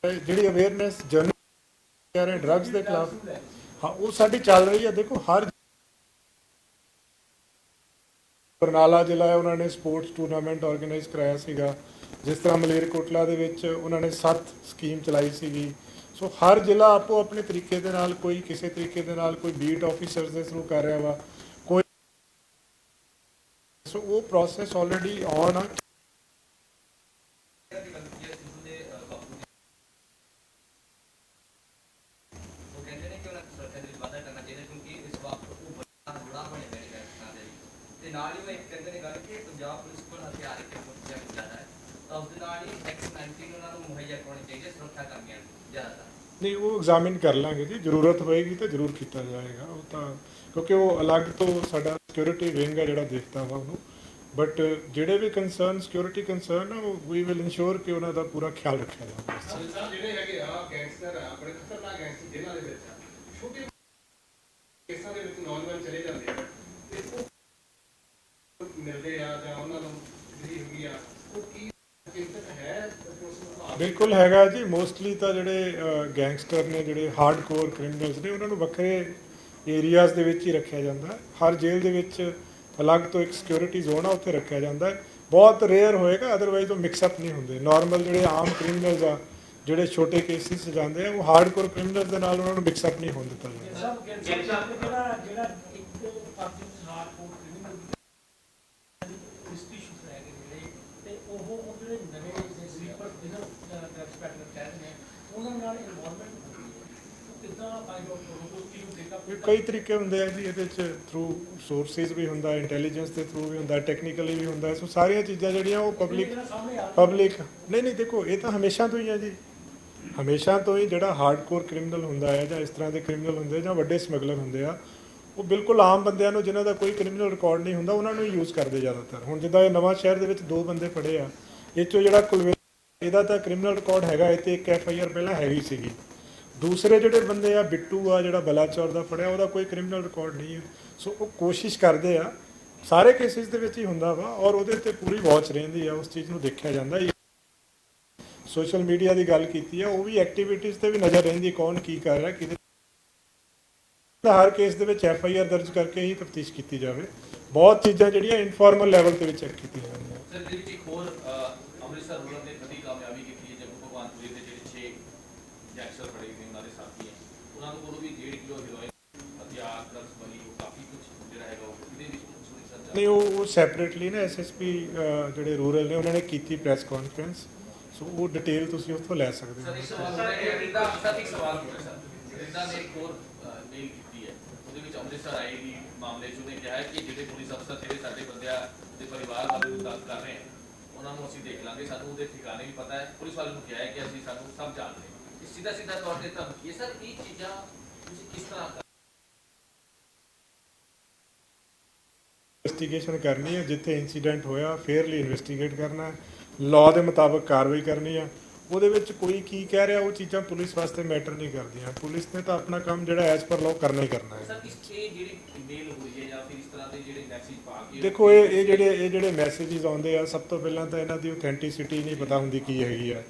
ਦੇ ਜਿਹੜੀ ਅਵੇਅਰਨੈਸ ਜਰਨ ਕਹਿ ਰਹੇ ਡਰੱਗਸ ਦੇ ਖਿਲਾਫ, ਹਾਂ ਉਹ ਸਾਡੀ ਚੱਲ ਰਹੀ ਹੈ। ਦੇਖੋ ਹਰ ਬਰਨਾਲਾ ਜ਼ਿਲ੍ਹਾ ਹੈ, ਉਹਨਾਂ ਨੇ ਸਪੋਰਟਸ ਟੂਰਨਾਮੈਂਟ ਆਰਗੇਨਾਈਜ਼ ਕਰਾਇਆ ਸੀਗਾ, ਜਿਸ ਤਰ੍ਹਾਂ ਮਲੇਰਕੋਟਲਾ ਦੇ ਵਿੱਚ ਉਹਨਾਂ ਨੇ 7 ਸਕੀਮ ਚਲਾਈ ਸੀਗੀ। ਸੋ ਹਰ ਜ਼ਿਲ੍ਹਾ ਆਪੋ ਆਪਣੇ ਤਰੀਕੇ ਦੇ ਨਾਲ, ਕੋਈ ਕਿਸੇ ਤਰੀਕੇ ਦੇ ਨਾਲ, ਕੋਈ ਬੀਟ ਆਫੀਸਰਸ ਦੇ ਥਰੂ ਕਰ ਰਿਹਾ ਵਾ, ਕੋਈ ਸੋ ਉਹ ਪ੍ਰੋਸੈਸ ਆਲਰੇਡੀ ਔਨ ਆ। ਤੇ ਨਾਲ ਹੀ ਮੈਂ ਇੱਕ ਕਹਿੰਦੇ ਨੇ ਗੱਲ ਕਿ ਪੰਜਾਬ ਪੁਲਿਸ ਕੋਲ ਹਥਿਆਰ ਇੱਕ ਬਹੁਤ ਜ਼ਿਆਦਾ ਹੈ, ਤਾਂ ਉਸ ਦੇ ਨਾਲ ਹੀ X19 ਉਹਨਾਂ ਨੂੰ ਮੁਹੱਈਆ ਕਰਵਾਉਣੇ ਚਾਹੀਦੇ ਸੁਰੱਖਿਆ ਕਰਮੀਆਂ ਨੂੰ ਜ਼ਿਆਦਾਤਰ। ਨਹੀਂ ਉਹ ਐਗਜ਼ਾਮਿਨ ਕਰ ਲਾਂਗੇ ਜੀ, ਜ਼ਰੂਰਤ ਹੋਏਗੀ ਤਾਂ ਜ਼ਰੂਰ ਕੀਤਾ ਜਾਏਗਾ ਉਹ ਤਾਂ, ਕਿਉਂਕਿ ਉਹ ਅਲੱਗ ਤੋਂ ਸਾਡਾ ਸਿਕਿਉਰਿਟੀ ਵਿੰਗ ਹੈ ਜਿਹੜਾ ਦੇਖਦਾ ਵਾ ਉਹਨੂੰ, ਬਟ ਜਿਹੜੇ ਵੀ ਕੰਸਰਨ ਸਿਕਿਉਰਿਟੀ ਕੰਸਰਨ ਆ ਉਹ ਵੀ ਵਿਲ ਇਨਸ਼ੋਰ ਕਿ ਉਹਨਾਂ ਦਾ ਪੂਰਾ ਖਿਆਲ ਰੱਖਿਆ ਜਾਵੇ। ਸਾਹਿਬ ਜਿਹੜੇ ਹੈਗੇ ਆ ਗੈਂਗਸਟਰ ਆ ਬੜੇ ਖਤਰਨਾਕ ਗੈਂਗਸਟਰ ਜਿਨ੍ਹਾਂ ਦੇ ਵਿੱਚ ਛੋਟੇ ਕੇਸਾਂ ਦੇ ਵਿੱਚ ਨੌਜਵਾਨ ਚਲੇ ਜਾਂਦੇ ਆ ਤੇ ਉਹ ਮਿਲਦੇ ਆ ਜਾਂ ਉਹਨਾਂ ਨੂੰ ਜਿਹੜੀ ਹੈਗੀ ਆ ਉਹ ਕੀ ਚਿੰਤਤ ਹੈ ਬਿਲਕੁਲ ਹੈਗਾ ਜੀ। ਮੋਸਟਲੀ ਤਾਂ ਜਿਹੜੇ ਗੈਂਗਸਟਰ ਨੇ, ਜਿਹੜੇ ਹਾਰਡਕੋਰ ਕ੍ਰਿਮੀਨਲਸ ਨੇ, ਉਹਨਾਂ ਨੂੰ ਵੱਖਰੇ ਏਰੀਆਜ਼ ਦੇ ਵਿੱਚ ਹੀ ਰੱਖਿਆ ਜਾਂਦਾ। ਹਰ ਜੇਲ੍ਹ ਦੇ ਵਿੱਚ ਅਲੱਗ ਤੋਂ ਇੱਕ ਸਿਕਿਉਰਿਟੀ ਜ਼ੋਨ ਆ, ਉੱਥੇ ਰੱਖਿਆ ਜਾਂਦਾ। ਬਹੁਤ ਰੇਅਰ ਹੋਏਗਾ, ਅਦਰਵਾਈਜ਼ ਉਹ ਮਿਕਸਅਪ ਨਹੀਂ ਹੁੰਦੇ। ਨਾਰਮਲ ਜਿਹੜੇ ਆਮ ਕ੍ਰਿਮੀਨਲਸ ਆ, ਜਿਹੜੇ ਛੋਟੇ ਕੇਸਿਸ 'ਚ ਜਾਂਦੇ ਆ, ਉਹ ਹਾਰਡਕੋਰ ਕ੍ਰਿਮੀਨਲਸ ਦੇ ਨਾਲ ਉਹਨਾਂ ਨੂੰ ਮਿਕਸਅਪ ਨਹੀਂ ਹੋਣ ਦਿੱਤਾ ਜਾਂਦਾ। ਜਿਹੜਾ ਇੱਕ party hardcore criminal history shoot ਰਹਿ ਗਏ ਤੇ ਉਹ ਜਿਹੜੇ ਨਵੇਂ ਸਲੀਪਰ ਜਿਹਨਾਂ ਡਰੱਗਸ ਪੈਟਰਨ ਕਹਿੰਦੇ ਨੇ ਉਹਨਾਂ ਨਾਲ ਇਨਵੋਲਵਮੈਂਟ ਕਿੱਦਾਂ ਫਾਈਂਡ ਆਊਟ ਕਰੋਗੇ ਕੀ ਹੁੰਦਾ ਇਹ ਕਈ ਤਰੀਕੇ ਹੁੰਦੇ ਆ ਜੀ, ਇਹਦੇ 'ਚ ਥਰੂ ਸੋਰਸਿਸ ਵੀ ਹੁੰਦਾ, ਇੰਟੈਲੀਜੈਂਸ ਦੇ ਥਰੂ ਵੀ ਹੁੰਦਾ, ਟੈਕਨੀਕਲੀ ਵੀ ਹੁੰਦਾ। ਸੋ ਸਾਰੀਆਂ ਚੀਜ਼ਾਂ ਜਿਹੜੀਆਂ ਉਹ ਪਬਲਿਕ ਨਹੀਂ ਦੇਖੋ, ਇਹ ਤਾਂ ਹਮੇਸ਼ਾ ਤੋਂ ਹੀ ਹੈ ਜੀ, ਹਮੇਸ਼ਾ ਤੋਂ ਹੀ ਜਿਹੜਾ ਹਾਰਡਕੋਰ ਕ੍ਰਿਮੀਨਲ ਹੁੰਦਾ ਹੈ ਜਾਂ ਇਸ ਤਰ੍ਹਾਂ ਦੇ ਕ੍ਰਿਮੀਨਲ ਹੁੰਦੇ ਜਾਂ ਵੱਡੇ ਸਮਗਲਰ ਹੁੰਦੇ ਆ, ਉਹ ਬਿਲਕੁਲ ਆਮ ਬੰਦਿਆਂ ਨੂੰ ਜਿਨ੍ਹਾਂ ਦਾ ਕੋਈ ਕ੍ਰਿਮੀਨਲ ਰਿਕਾਰਡ ਨਹੀਂ ਹੁੰਦਾ ਉਹਨਾਂ ਨੂੰ ਹੀ ਯੂਜ਼ ਕਰਦੇ ਜ਼ਿਆਦਾਤਰ। ਹੁਣ ਜਿੱਦਾਂ ਇਹ ਨਵਾਂ ਸ਼ਹਿਰ ਦੇ ਵਿੱਚ 2 ਬੰਦੇ ਫੜੇ ਆ, ਇਹ 'ਚੋਂ ਜਿਹੜਾ ਕੁਲਵਿੰਦਰ, ਇਹਦਾ ਤਾਂ ਕ੍ਰਿਮੀਨਲ ਰਿਕਾਰਡ ਹੈਗਾ, ਇਹ 'ਤੇ 1 FIR ਪਹਿਲਾਂ ਹੈਗੀ ਸੀਗੀ। ਦੂਸਰੇ ਜਿਹੜੇ ਬੰਦੇ ਆ, ਬਿੱਟੂ ਆ ਜਿਹੜਾ ਬਲਾਚੌਰ ਦਾ ਫੜਿਆ, ਉਹਦਾ ਕੋਈ ਕ੍ਰਿਮੀਨਲ ਰਿਕਾਰਡ ਨਹੀਂ ਹੈ। ਸੋ ਉਹ ਕੋਸ਼ਿਸ਼ ਕਰਦੇ ਆ, ਸਾਰੇ ਕੇਸਿਸ ਦੇ ਵਿੱਚ ਹੀ ਹੁੰਦਾ ਵਾ, ਔਰ ਉਹਦੇ 'ਤੇ ਪੂਰੀ ਵਾਚ ਰਹਿੰਦੀ ਆ, ਉਸ ਚੀਜ਼ ਨੂੰ ਦੇਖਿਆ ਜਾਂਦਾ। ਸੋਸ਼ਲ ਮੀਡੀਆ ਦੀ ਗੱਲ ਕੀਤੀ ਆ, ਉਹ ਵੀ ਐਕਟੀਵਿਟੀਜ਼ 'ਤੇ ਵੀ ਨਜ਼ਰ ਰਹਿੰਦੀ, ਕੌਣ ਕੀ ਕਰ ਰਿਹਾ, ਕਿਹਦੇ ਹਰ ਕੇਸ ਦੇ ਵਿੱਚ FIR ਦਰਜ ਕਰਕੇ ਹੀ ਤਫਤੀਸ਼ ਕੀਤੀ ਜਾਵੇ। ਬਹੁਤ ਚੀਜ਼ਾਂ ਜਿਹੜੀਆਂ ਇਨਫਾਰਮਲ ਲੈਵਲ ਤੇ ਵਿੱਚ ਚੈੱਕ ਕੀਤੀਆਂ ਜਾਂਦੀਆਂ। ਸਰ ਇਹਦੇ ਵਿੱਚ ਇੱਕ ਹੋਰ ਅੰਮ੍ਰਿਤਸਰ ਰੂਰਲ ਨੇ ਬੜੀ ਕਾਮਯਾਬੀ ਕੀਤੀ ਹੈ, ਜੰਮੂ ਭਗਵਾਨਪੁਰੀ ਦੇ ਜਿਹੜੇ 6 ਗੈਂਗਸਟਰ ਫੜੇ ਗਏ ਉਹਨਾਂ ਦੇ ਸਾਥੀ ਹੈ, ਉਹਨਾਂ ਨੂੰ ਕੋਲੋਂ ਵੀ 1.5 ਕਿਲੋ ਹੀਰੋਇਨ, ਹਥਿਆਰ, ਡਰੱਗਸ ਬਣੀ, ਉਹ ਕਾਫੀ ਕੁਝ ਜਿਹੜਾ ਹੈਗਾ ਇਹਦੇ ਵਿੱਚ ਨਹੀਂ, ਉਹ ਸੈਪਰੇਟਲੀ ਨਾ SSP ਜਿਹੜੇ ਰੂਰਲ ਨੇ ਉਹਨਾਂ ਨੇ ਕੀਤੀ ਪ੍ਰੈਸ ਕਾਨਫਰੰਸ, ਸੋ ਉਹ ਡਿਟੇਲ ਤੁਸੀਂ ਉੱਥੋਂ ਲੈ ਸਕਦੇ ਹੋ। ਸਰ ਇੱਕ ਸਵਾਲ ਹੋ ਰਿਹਾ ਹੈ, ਸਰ ਇੱਕ ਸਵਾਲ ਹੋ ਰਿਹਾ ਸਰ, ਜਿੱਦਾਂ ਨੇ ਇੱਕ ਹੋਰ ਮੇਲ ਕੀਤੀ ਹੈ, ਉਹਦੇ ਵਿੱਚ ਅੰਮ੍ਰਿਤਸਰ ਆਏ ਦੀ ਮਾਮਲੇ 'ਚ ਉਹਨੇ ਕਿਹਾ ਹੈ ਕਿ ਜਿਹੜੇ ਪੁਲਿਸ ਅਫਸਰ ਜਿਹੜੇ ਸਾਡੇ ਬੰਦਿਆਂ ਦੇ ਪਰਿਵਾਰ ਵਾਲੇ ਨੂੰ ਤੰਗ ਕਰ ਰਹੇ ਹਨ, ਉਹਨਾਂ ਨੂੰ ਅਸੀਂ ਦੇਖ ਲਾਂਗੇ, ਸਾਨੂੰ ਉਹਦੇ ਠਿਕਾਣੇ ਵੀ ਪਤਾ ਹੈ। ਪੁਲਿਸ ਵਾਲੇ ਨੂੰ ਕਿਹਾ ਹੈ ਕਿ ਅਸੀਂ ਸਾਨੂੰ ਸਭ ਜਾਣਦੇ ਹਾਂ। ਇਹ ਸਿੱਧਾ ਤੌਰ ਤੇ ਧਮਕੀ ਹੈ। ਸਰ ਇਹ ਚੀਜ਼ਾਂ ਤੁਸੀਂ ਕਿਸ ਤਰ੍ਹਾਂ ਇਨਵੈਸਟੀਗੇਸ਼ਨ ਕਰਨੀ ਹੈ, ਜਿੱਥੇ ਇਨਸੀਡੈਂਟ ਹੋਇਆ ਫੇਅਰਲੀ ਇਨਵੈਸਟੀਗੇਟ ਕਰਨਾ, ਲਾਅ ਦੇ ਮੁਤਾਬਕ ਕਾਰਵਾਈ ਕਰਨੀ ਆ। ਉਹਦੇ ਵਿੱਚ ਕੋਈ ਕੀ ਕਹਿ ਰਿਹਾ, ਉਹ ਚੀਜ਼ਾਂ ਪੁਲਿਸ ਵਾਸਤੇ ਮੈਟਰ ਨਹੀਂ ਕਰਦੀਆਂ। ਪੁਲਿਸ ਨੇ ਤਾਂ ਆਪਣਾ ਕੰਮ ਜਿਹੜਾ ਐਜ਼ ਪਰ ਲਾਅ ਕਰਨਾ ਹੀ ਕਰਨਾ ਹੈ। ਸਰ ਇਸ ਤੇ ਜਿਹੜੀ ਮੇਲ ਹੋਈ ਹੈ ਜਾਂ ਫਿਰ ਇਸ ਤਰ੍ਹਾਂ ਦੇ ਜਿਹੜੇ ਮੈਸੇਜ ਪਾ ਕੇ ਦੇਖੋ, ਇਹ ਜਿਹੜੇ ਮੈਸੇजेस ਆਉਂਦੇ ਆ, ਸਭ ਤੋਂ ਪਹਿਲਾਂ ਤਾਂ ਇਹਨਾਂ ਦੀ ਆਥੈਂਟਿਸਿਟੀ ਨਹੀਂ ਪਤਾ ਹੁੰਦੀ ਕੀ ਹੈਗੀ ਆ।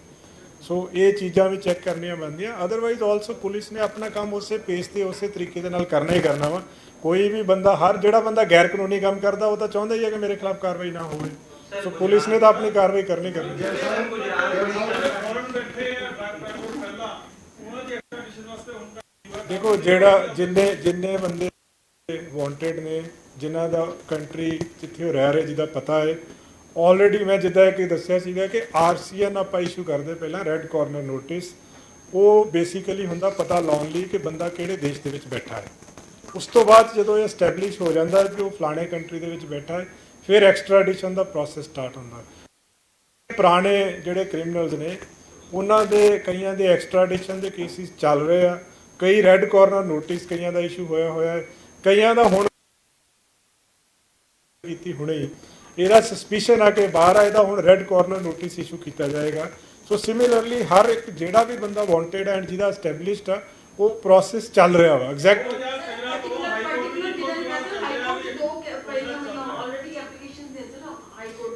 ਸੋ ਇਹ ਚੀਜ਼ਾਂ ਵੀ ਚੈੱਕ ਕਰਨੀਆਂ ਪੈਂਦੀਆਂ। ਅਦਰਵਾਈਜ਼ ਆਲਸੋ ਪੁਲਿਸ ਨੇ ਆਪਣਾ ਕੰਮ ਉਸੇ ਪੇਸ ਤੇ ਉਸੇ ਤਰੀਕੇ ਦੇ ਨਾਲ ਕਰਨਾ ਹੀ ਕਰਨਾ ਵਾ। ਕੋਈ ਵੀ ਬੰਦਾ, ਜਿਹੜਾ ਬੰਦਾ ਗੈਰ ਕਾਨੂੰਨੀ ਕੰਮ ਕਰਦਾ, ਉਹ ਤਾਂ ਚਾਹੁੰਦਾ ਹੀ ਹੈ ਕਿ ਮੇਰੇ ਖਿਲਾਫ ਕਾਰਵਾਈ ਨਾ ਹੋਵੇ। ਸੋ ਪੁਲਿਸ ਨੇ ਤਾਂ ਆਪਣੀ ਕਾਰਵਾਈ ਕਰਨੀ ਕਰਨੀ ਹੈ। ਦੇਖੋ, ਜਿੰਨੇ ਬੰਦੇ ਵਾਂਟਡ ਨੇ, ਜਿਨ੍ਹਾਂ ਦਾ ਕੰਟਰੀ ਜਿੱਥੇ ਉਹ ਰਹਿ ਰਹੇ, ਜਿਹਦਾ ਪਤਾ ਹੈ ਆਲਰੇਡੀ, ਮੈਂ ਜਿੱਦਾਂ ਕਿ ਦੱਸਿਆ ਸੀਗਾ ਕਿ RCN ਆਪਾਂ ਇਸ਼ੂ ਕਰਦੇ ਪਹਿਲਾਂ, ਰੈੱਡ ਕਾਰਨਰ ਨੋਟਿਸ। ਉਹ ਬੇਸਿਕਲੀ ਹੁੰਦਾ ਪਤਾ ਲਾਉਣ ਲਈ ਕਿ ਬੰਦਾ ਕਿਹੜੇ ਦੇਸ਼ ਦੇ ਵਿੱਚ ਬੈਠਾ ਹੈ। ਉਸ ਤੋਂ ਬਾਅਦ ਜਦੋਂ ਇਹ ਐਸਟੈਬਲਿਸ਼ ਹੋ ਜਾਂਦਾ ਕਿ ਉਹ ਫਲਾਣੇ ਕੰਟਰੀ ਦੇ ਵਿੱਚ ਬੈਠਾ ਹੈ, ਫਿਰ ਐਕਸਟ੍ਰਾਡੀਸ਼ਨ ਦਾ ਪ੍ਰੋਸੈਸ ਸਟਾਰਟ ਹੁੰਦਾ। ਪੁਰਾਣੇ ਜਿਹੜੇ ਕ੍ਰਿਮੀਨਲਸ ਨੇ, ਉਹਨਾਂ ਦੇ ਕਈਆਂ ਦੇ ਐਕਸਟ੍ਰਾਡੀਸ਼ਨ ਦੇ ਕੇਸਿਸ ਚੱਲ ਰਹੇ ਆ, ਕਈ ਰੈੱਡ ਕਾਰਨਰ ਨੋਟਿਸ ਕਈਆਂ ਦਾ ਇਸ਼ੂ ਹੋਇਆ ਹੈ, ਕਈਆਂ ਦਾ ਹੁਣ ਕੀਤੀ ਹੁਣੇ ਹੀ ਇਹਦਾ ਸਸਪੀਸ਼ਨ ਆ ਕੇ ਬਾਹਰ ਆਏ, ਤਾਂ ਹੁਣ ਰੈੱਡ ਕਾਰਨਰ ਨੋਟਿਸ ਇਸ਼ੂ ਕੀਤਾ ਜਾਏਗਾ। ਸੋ ਸਿਮਿਲਰਲੀ ਹਰ ਇੱਕ ਜਿਹੜਾ ਵੀ ਬੰਦਾ ਵਾਂਟਡ ਐਂਡ ਜਿਹਦਾ ਐਸਟੈਬਲਿਸ਼ਡ ਆ, ਉਹ ਪ੍ਰੋਸੈਸ ਚੱਲ ਰਿਹਾ ਵਾ ਐਗਜ਼ੈਕਟ।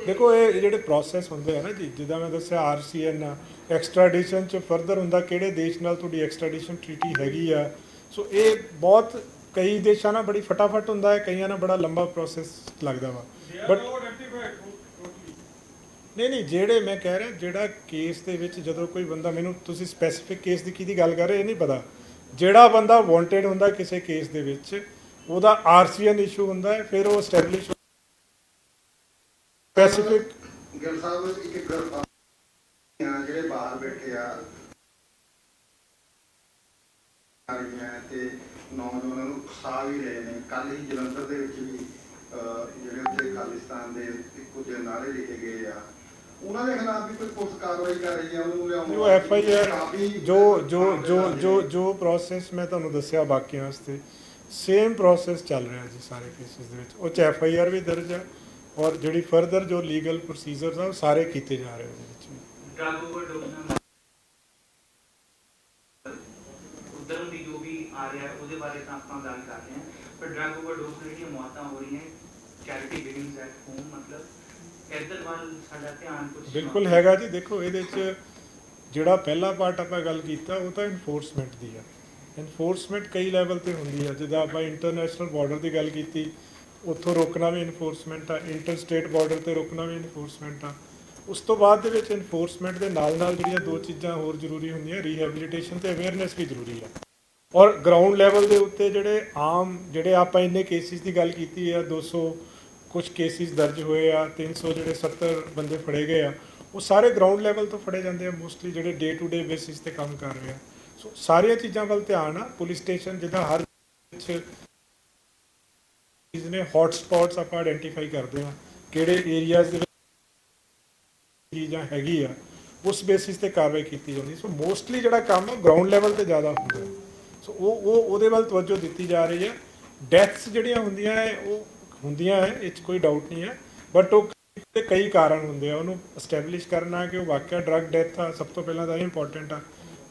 ਦੇਖੋ, ਇਹ ਜਿਹੜੇ ਪ੍ਰੋਸੈਸ ਹੁੰਦੇ ਆ ਨਾ ਜੀ, ਜਿੱਦਾਂ ਮੈਂ ਦੱਸਿਆ RCN ਐਕਸਟ੍ਰਾਡੀਸ਼ਨ 'ਚ ਫਰਦਰ ਹੁੰਦਾ ਕਿਹੜੇ ਦੇਸ਼ ਨਾਲ ਤੁਹਾਡੀ ਐਕਸਟ੍ਰਾਡੀਸ਼ਨ ਟ੍ਰੀਟੀ ਹੈਗੀ ਆ। ਸੋ ਇਹ ਬਹੁਤ ਕਈ ਦੇਸ਼ਾਂ ਨਾਲ ਬੜੀ ਫਟਾਫਟ ਹੁੰਦਾ ਹੈ, ਕਈਆਂ ਨਾਲ ਬੜਾ ਲੰਬਾ ਪ੍ਰੋਸੈਸ ਲੱਗਦਾ ਵਾ। ਬਟ ਨਹੀਂ, ਜਿਹੜੇ ਮੈਂ ਕਹਿ ਰਿਹਾ, ਜਿਹੜਾ ਕੇਸ ਦੇ ਵਿੱਚ ਜਦੋਂ ਕੋਈ ਬੰਦਾ, ਮੈਨੂੰ ਤੁਸੀਂ ਸਪੈਸੀਫਿਕ ਕੇਸ ਦੀ ਕਿਹਦੀ ਗੱਲ ਕਰ ਰਹੇ ਇਹ ਨਹੀਂ ਪਤਾ, ਜਿਹੜਾ ਬੰਦਾ ਵਾਂਟਡ ਹੁੰਦਾ ਕਿਸੇ ਕੇਸ ਦੇ ਵਿੱਚ, ਉਹਦਾ RCN ਇਸ਼ੂ ਹੁੰਦਾ ਹੈ, ਫਿਰ ਉਹ ਐਸਟੈਬਲਿਸ਼ ਸਪੈਸੀਫਿਕ। ਗਿੱਲ ਸਾਹਿਬ, ਇੱਕ ਗੱਲ ਜਿਹੜੇ ਬਾਹਰ ਬੈਠੇ ਆ ਤੇ ਨੌਜਵਾਨਾਂ ਨੂੰ ਫਸਾ ਵੀ ਰਹੇ ਨੇ। ਕੱਲ ਹੀ ਜਲੰਧਰ ਦੇ ਵਿੱਚ ਵੀ ਜਿਹੜੇ ਉੱਥੇ ਖਾਲਿਸਤਾਨ ਦੇ ਕੁਝ ਨਾਰੇ ਲਿਖੇ ਗਏ ਆ, ਉਹਨਾਂ ਦੇ ਖਿਲਾਫ ਵੀ ਕੋਈ ਪੁਲਿਸ ਕਾਰਵਾਈ ਕਰ ਰਹੀ ਹੈ? ਉਹਨੂੰ FIR ਜੋ ਪ੍ਰੋਸੈਸ ਮੈਂ ਤੁਹਾਨੂੰ ਦੱਸਿਆ ਬਾਕੀਆਂ ਵਾਸਤੇ, ਸੇਮ ਪ੍ਰੋਸੈਸ ਚੱਲ ਰਿਹਾ ਜੀ ਸਾਰੇ ਕੇਸਿਸ ਦੇ ਵਿੱਚ। ਉਹ 'ਚ FIR ਵੀ ਦਰਜ ਹੈ, ਔਰ ਜਿਹੜੀ ਫਰਦਰ ਜੋ ਲੀਗਲ ਪ੍ਰੋਸੀਜਰਸ ਆ ਉਹ ਸਾਰੇ ਕੀਤੇ ਜਾ ਰਹੇ ਉਹਦੇ ਵਿੱਚ। ਡਰੱਗ ਓਵਰਡੋਜ਼ ਨਾਲ ਉਧਰੋਂ ਦੀ ਜੋ ਵੀ ਆ ਰਿਹਾ ਉਹਦੇ ਬਾਰੇ ਤਾਂ ਆਪਾਂ ਗੱਲ ਕਰ ਰਹੇ ਹਾਂ, ਪਰ ਡਰੱਗ ਓਵਰਡੋਜ਼ ਜਿਹੜੀਆਂ ਮੌਤਾਂ ਹੋ ਰਹੀਆਂ, ਚੈਰਿਟੀ ਬਿਗਿਨਸ ਐਟ ਹੋਮ, ਮਤਲਬ ਇੱਧਰ ਵੱਲ ਸਾਡਾ ਧਿਆਨ ਕੁਝ ਬਿਲਕੁਲ ਹੈਗਾ ਜੀ। ਦੇਖੋ, ਇਹਦੇ 'ਚ ਜਿਹੜਾ ਪਹਿਲਾ ਪਾਰਟ ਆਪਾਂ ਗੱਲ ਕੀਤਾ, ਉਹ ਤਾਂ ਇਨਫੋਰਸਮੈਂਟ ਦੀ ਆ। ਇਨਫੋਰਸਮੈਂਟ ਕਈ ਲੈਵਲ ਤੇ ਹੁੰਦੀ ਆ। ਜਿੱਦਾਂ ਆਪਾਂ ਇੰਟਰਨੈਸ਼ਨਲ ਬਾਰਡਰ ਦੀ ਗੱਲ ਕੀਤੀ, ਉੱਥੋਂ ਰੋਕਣਾ ਵੀ ਇਨਫੋਰਸਮੈਂਟ ਆ, ਇੰਟਰ ਸਟੇਟ ਬਾਰਡਰ ਤੇ ਰੋਕਣਾ ਵੀ ਇਨਫੋਰਸਮੈਂਟ ਆ। ਉਸ ਤੋਂ ਬਾਅਦ ਦੇ ਵਿੱਚ ਇਨਫੋਰਸਮੈਂਟ ਦੇ ਨਾਲ ਜਿਹੜੀਆਂ 2 ਚੀਜ਼ਾਂ ਹੋਰ ਜ਼ਰੂਰੀ ਹੁੰਦੀਆਂ, ਰੀਹੈਬਿਲਿਟੇਸ਼ਨ ਤੇ ਅਵੇਅਰਨੈਸ ਵੀ ਜ਼ਰੂਰੀ ਆ। ਔਰ ਗਰਾਊਂਡ ਲੈਵਲ ਦੇ ਉੱਤੇ ਜਿਹੜੇ ਆਪਾਂ ਇੰਨੇ ਕੇਸਿਸ ਦੀ ਗੱਲ ਕੀਤੀ ਆ, 200 ਕੁਝ ਕੇਸਿਸ ਦਰਜ ਹੋਏ ਆ, 300 ਜਿਹੜੇ 70 ਬੰਦੇ ਫੜੇ ਗਏ ਆ, ਉਹ ਸਾਰੇ ਗਰਾਊਂਡ ਲੈਵਲ ਤੋਂ ਫੜੇ ਜਾਂਦੇ ਆ ਮੋਸਟਲੀ, ਜਿਹੜੇ ਡੇ ਟੂ ਡੇ ਬੇਸਿਸ ਤੇ ਕੰਮ ਕਰ ਰਹੇ ਆ। ਸੋ ਸਾਰੀਆਂ ਚੀਜ਼ਾਂ ਵੱਲ ਧਿਆਨ ਆ। ਪੁਲਿਸ ਸਟੇਸ਼ਨ ਜਿੱਦਾਂ ਹਰ ਵਿੱਚ ਚੀਜ਼ ਨੇ ਹੌਟ ਸਪੌਟਸ ਆਪਾਂ ਆਇਡੈਂਟੀਫਾਈ ਕਰਦੇ ਆ, ਕਿਹੜੇ ਏਰੀਆਜ਼ ਦੇ ਵਿੱਚ ਚੀਜ਼ਾਂ ਹੈਗੀ ਆ, ਉਸ ਬੇਸਿਸ ਤੇ ਕਾਰਵਾਈ ਕੀਤੀ ਜਾਂਦੀ। ਸੋ ਮੋਸਟਲੀ ਜਿਹੜਾ ਕੰਮ ਗਰਾਊਂਡ ਲੈਵਲ ਤੇ ਜ਼ਿਆਦਾ ਹੁੰਦਾ, ਸੋ ਉਹਦੇ ਵੱਲ ਤਵੱਜੋ ਦਿੱਤੀ ਜਾ ਰਹੀ ਹੈ। ਡੈਥਸ ਜਿਹੜੀਆਂ ਹੁੰਦੀਆਂ ਹੈ ਉਹ ਹੁੰਦੀਆਂ ਹੈ, ਇਹ 'ਚ ਕੋਈ ਡਾਊਟ ਨਹੀਂ ਹੈ, ਬਟ ਉਹ ਕਈ ਕਾਰਨ ਹੁੰਦੇ ਆ। ਉਹਨੂੰ ਐਸਟੈਬਲਿਸ਼ ਕਰਨਾ ਕਿ ਉਹ ਵਾਕਿਆ ਡਰੱਗ ਡੈਥ ਆ, ਸਭ ਤੋਂ ਪਹਿਲਾਂ ਤਾਂ ਇਹ ਇੰਪੋਰਟੈਂਟ ਆ।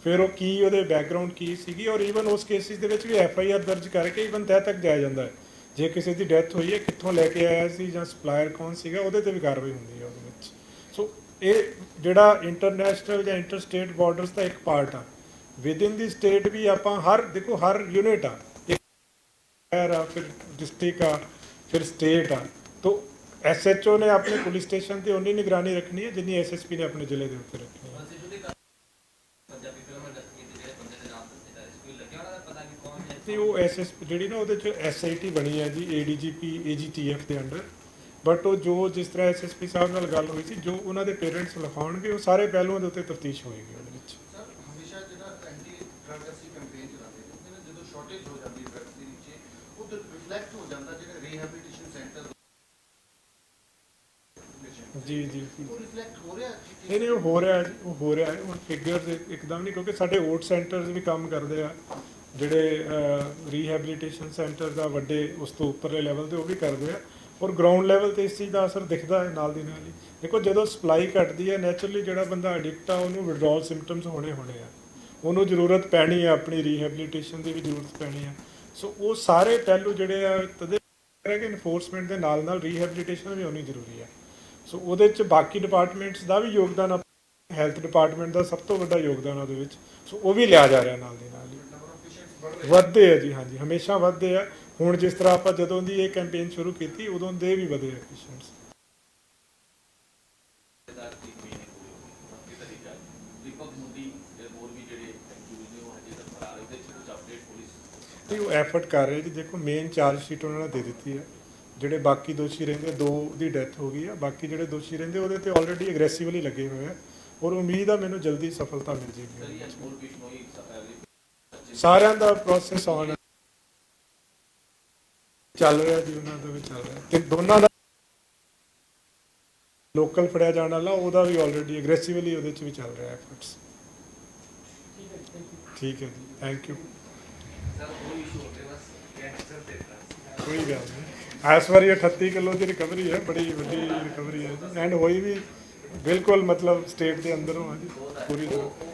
ਫਿਰ ਉਹ ਕੀ ਉਹਦੇ ਬੈਕਗਰਾਊਂਡ ਕੀ ਸੀਗੀ, ਔਰ ਈਵਨ ਉਸ ਕੇਸਿਸ ਦੇ ਵਿੱਚ ਵੀ FIR ਦਰਜ ਕਰਕੇ ਈਵਨ ਤਹਿ ਤੱਕ ਜਾਇਆ ਜਾਂਦਾ ਹੈ। ਜੇ ਕਿਸੇ ਦੀ ਡੈਥ ਹੋਈ ਹੈ, ਕਿੱਥੋਂ ਲੈ ਕੇ ਆਇਆ ਸੀ ਜਾਂ ਸਪਲਾਇਰ ਕੌਣ ਸੀਗਾ, ਉਹਦੇ ਤੇ ਵੀ ਕਾਰਵਾਈ ਹੁੰਦੀ ਹੈ ਉਹਦੇ ਵਿੱਚ। ਸੋ ਇਹ ਜਿਹੜਾ ਇੰਟਰਨੈਸ਼ਨਲ ਜਾਂ ਇੰਟਰ ਸਟੇਟ ਬਾਰਡਰਸ ਦਾ ਇੱਕ ਪਾਰਟ ਆ। ਵਿਦਿਨ ਦੀ ਸਟੇਟ ਵੀ ਆਪਾਂ ਦੇਖੋ ਹਰ ਯੂਨਿਟ ਆ, ਆ ਫਿਰ ਡਿਸਟ੍ਰਿਕਟ ਆ, ਫਿਰ ਸਟੇਟ ਆ। ਤੋ SHO ਨੇ ਆਪਣੇ ਪੁਲਿਸ ਸਟੇਸ਼ਨ ਤੇ ਉਨੀ ਨਿਗਰਾਨੀ ਰੱਖਣੀ ਹੈ ਜਿੰਨੀ SSP ਨੇ ਆਪਣੇ ਜ਼ਿਲ੍ਹੇ ਦੇ ਉੱਤੇ ਰੱਖਣੀ ਹੈ। ਪੰਜਾਬੀ ਫਿਲਮ ਇੰਡਸਟਰੀ ਦੇ ਜਿਹੜੇ ਬੰਦੇ ਦੇ ਨਾਮ ਦੱਸੇ ਜਾ ਰਹੇ ਸੀ, ਕੋਈ ਲੱਗਿਆ ਉਹਨਾਂ ਦਾ ਪਤਾ ਕਿ ਕੌਣ ਹੈ? ਤੇ ਉਹ SSP ਜਿਹੜੀ ਨਾ ਉਹਦੇ 'ਚ SIT ਬਣੀ ਹੈ ਜੀ, ADGP AGTF ਦੇ ਅੰਡਰ। ਬਟ ਉਹ ਜੋ ਜਿਸ ਤਰ੍ਹਾਂ SSP ਸਾਹਿਬ ਨਾਲ ਗੱਲ ਹੋਈ ਸੀ, ਜੋ ਉਹਨਾਂ ਦੇ ਪੇਰੈਂਟਸ ਲਿਖਾਉਣਗੇ, ਉਹ ਸਾਰੇ ਪਹਿਲੂਆਂ ਦੇ ਉੱਤੇ ਤਫਤੀਸ਼ ਹੋਏਗੀ ਉਹਦੇ ਵਿੱਚ। ਸਰ ਹਮੇਸ਼ਾ ਜਿਹੜਾ ਐਂਟੀ ਡਰੱਗ ਅਸੀਂ ਕੈਂਪੇਨ ਚਲਾਉਂਦੇ ਨੇ ਨਾ, ਜਦੋਂ ਸ਼ਾਰਟੇਜ ਹੋ ਜਾਂਦੀ ਡਰੱਗਸ ਦੀ ਨੀਚੇ, ਉਹ ਰਿਫਲੈਕਟ ਹੋ ਜਾਂਦਾ ਜਿਹੜੇ ਰੀਹੈਬਿਲਿਟੇਸ਼ਨ ਸੈਂਟਰ ਜੀ ਜੀ ਉਹ ਰਿਫਲੈਕਟ ਹੋ ਰਿਹਾ ਨਹੀਂ ਉਹ ਹੋ ਰਿਹਾ ਜੀ, ਉਹ ਹੋ ਰਿਹਾ ਹੈ। ਹੁਣ ਫਿਗਰਸ ਇੱਕਦਮ ਨਹੀਂ, ਕਿਉਂਕਿ ਸਾਡੇ ਓਟ ਸੈਂਟਰਸ ਵੀ ਕੰਮ ਕਰਦੇ ਆ, ਜਿਹੜੇ ਰੀਹੈਬਿਲਿਟੇਸ਼ਨ ਸੈਂਟਰਸ ਆ ਵੱਡੇ, ਉਸ ਤੋਂ ਉੱਪਰਲੇ ਲੈਵਲ ਤੇ ਉਹ ਵੀ ਕਰਦੇ ਆ। ਔਰ ਗਰਾਊਂਡ ਲੈਵਲ ਤੇ ਇਸ ਚੀਜ਼ ਦਾ ਅਸਰ ਦਿਖਦਾ ਹੈ ਨਾਲ ਦੀ ਨਾਲ ਹੀ। ਦੇਖੋ ਜਦੋਂ ਸਪਲਾਈ ਘਟਦੀ ਹੈ, ਨੈਚੁਰਲੀ ਜਿਹੜਾ ਬੰਦਾ ਐਡਿਕਟ ਆ ਉਹਨੂੰ ਵਿਡਰੋਲ ਸਿੰਪਟਮਸ ਹੋਣੇ ਆ, ਉਹਨੂੰ ਜ਼ਰੂਰਤ ਪੈਣੀ ਆ, ਆਪਣੀ ਰੀਹੈਬਿਲਿਟੇਸ਼ਨ ਦੀ ਵੀ ਜ਼ਰੂਰਤ ਪੈਣੀ ਆ। ਸੋ ਉਹ ਸਾਰੇ ਪਹਿਲੂ ਜਿਹੜੇ ਆ ਤਦੇ ਕਿ ਇਨਫੋਰਸਮੈਂਟ ਦੇ ਨਾਲ ਨਾਲ ਰੀਹੈਬਿਲਿਟੇਸ਼ਨ ਵੀ ਹੋਣੀ ਜ਼ਰੂਰੀ ਹੈ। ਸੋ ਉਹਦੇ 'ਚ ਬਾਕੀ ਡਿਪਾਰਟਮੈਂਟਸ ਦਾ ਵੀ ਯੋਗਦਾਨ, ਹੈਲਥ ਡਿਪਾਰਟਮੈਂਟ ਦਾ ਸਭ ਤੋਂ ਵੱਡਾ ਯੋਗਦਾਨ ਉਹਦੇ ਵਿੱਚ। ਸੋ ਉਹ ਵੀ ਲਿਆ ਜਾ ਰਿਹਾ ਨਾਲ ਦੀ ਨਾਲ ਹੀ। ਵੱਧਦੇ ਆ ਜੀ, ਹਾਂਜੀ ਹਮੇਸ਼ਾ ਵੱਧਦੇ ਆ। ਹੁਣ ਜਿਸ ਤਰ੍ਹਾਂ ਆਪਾਂ ਜਦੋਂ ਦੀ ਇਹ ਕੈਂਪੇਨ ਸ਼ੁਰੂ ਕੀਤੀ, ਉਦੋਂ ਦੇ ਵੀ ਵਧੇ ਆ ਪੇਸ਼ੈਂਟਸ। ਉਹ ਐਫਰਟ ਕਰ ਰਹੇ ਜੀ। ਦੇਖੋ ਮੇਨ ਚਾਰਜ ਸ਼ੀਟ ਉਹਨਾਂ ਨੇ ਦੇ ਦਿੱਤੀ ਹੈ। ਜਿਹੜੇ ਬਾਕੀ ਦੋਸ਼ੀ ਰਹਿੰਦੇ, 2 ਦੀ ਡੈਥ ਹੋ ਗਈ ਆ, ਬਾਕੀ ਜਿਹੜੇ ਦੋਸ਼ੀ ਰਹਿੰਦੇ ਉਹਦੇ ਤੇ ਆਲਰੇਡੀ ਐਗਰੈਸਿਵਲੀ ਲੱਗੇ ਹੋਏ ਆ, ਔਰ ਉਮੀਦ ਆ ਮੈਨੂੰ ਜਲਦੀ ਸਫਲਤਾ ਮਿਲ ਜਾਏਗੀ। ਸਾਰਿਆਂ ਦਾ ਪ੍ਰੋਸੈਸ ਆਨ ਚੱਲ ਰਿਹਾ ਜੀ, ਉਹਨਾਂ ਦਾ ਵੀ ਚੱਲ ਰਿਹਾ, ਤੇ ਦੋਨਾਂ ਦਾ ਲੋਕਲ ਫੜਿਆ ਜਾਣ ਵਾਲਾ ਉਹਦਾ ਵੀ ਆਲਰੇਡੀ ਐਗਰੈਸਿਵਲੀ ਉਹਦੇ 'ਚ ਵੀ ਚੱਲ ਰਿਹਾ ਐਫਰਟਸ। ਠੀਕ ਹੈ ਜੀ, ਥੈਂਕ ਯੂ। ਕੋਈ ਗੱਲ ਨਹੀਂ, ਇਸ ਵਾਰੀ 38 ਕਿਲੋ ਦੀ ਰਿਕਵਰੀ ਹੈ, ਬੜੀ ਵੱਡੀ ਰਿਕਵਰੀ ਹੈ ਜੀ, ਐਂਡ ਹੋਈ ਵੀ ਬਿਲਕੁਲ ਮਤਲਬ ਸਟੇਟ ਦੇ ਅੰਦਰੋਂ ਆ ਜੀ ਪੂਰੀ ਤਰ੍ਹਾਂ।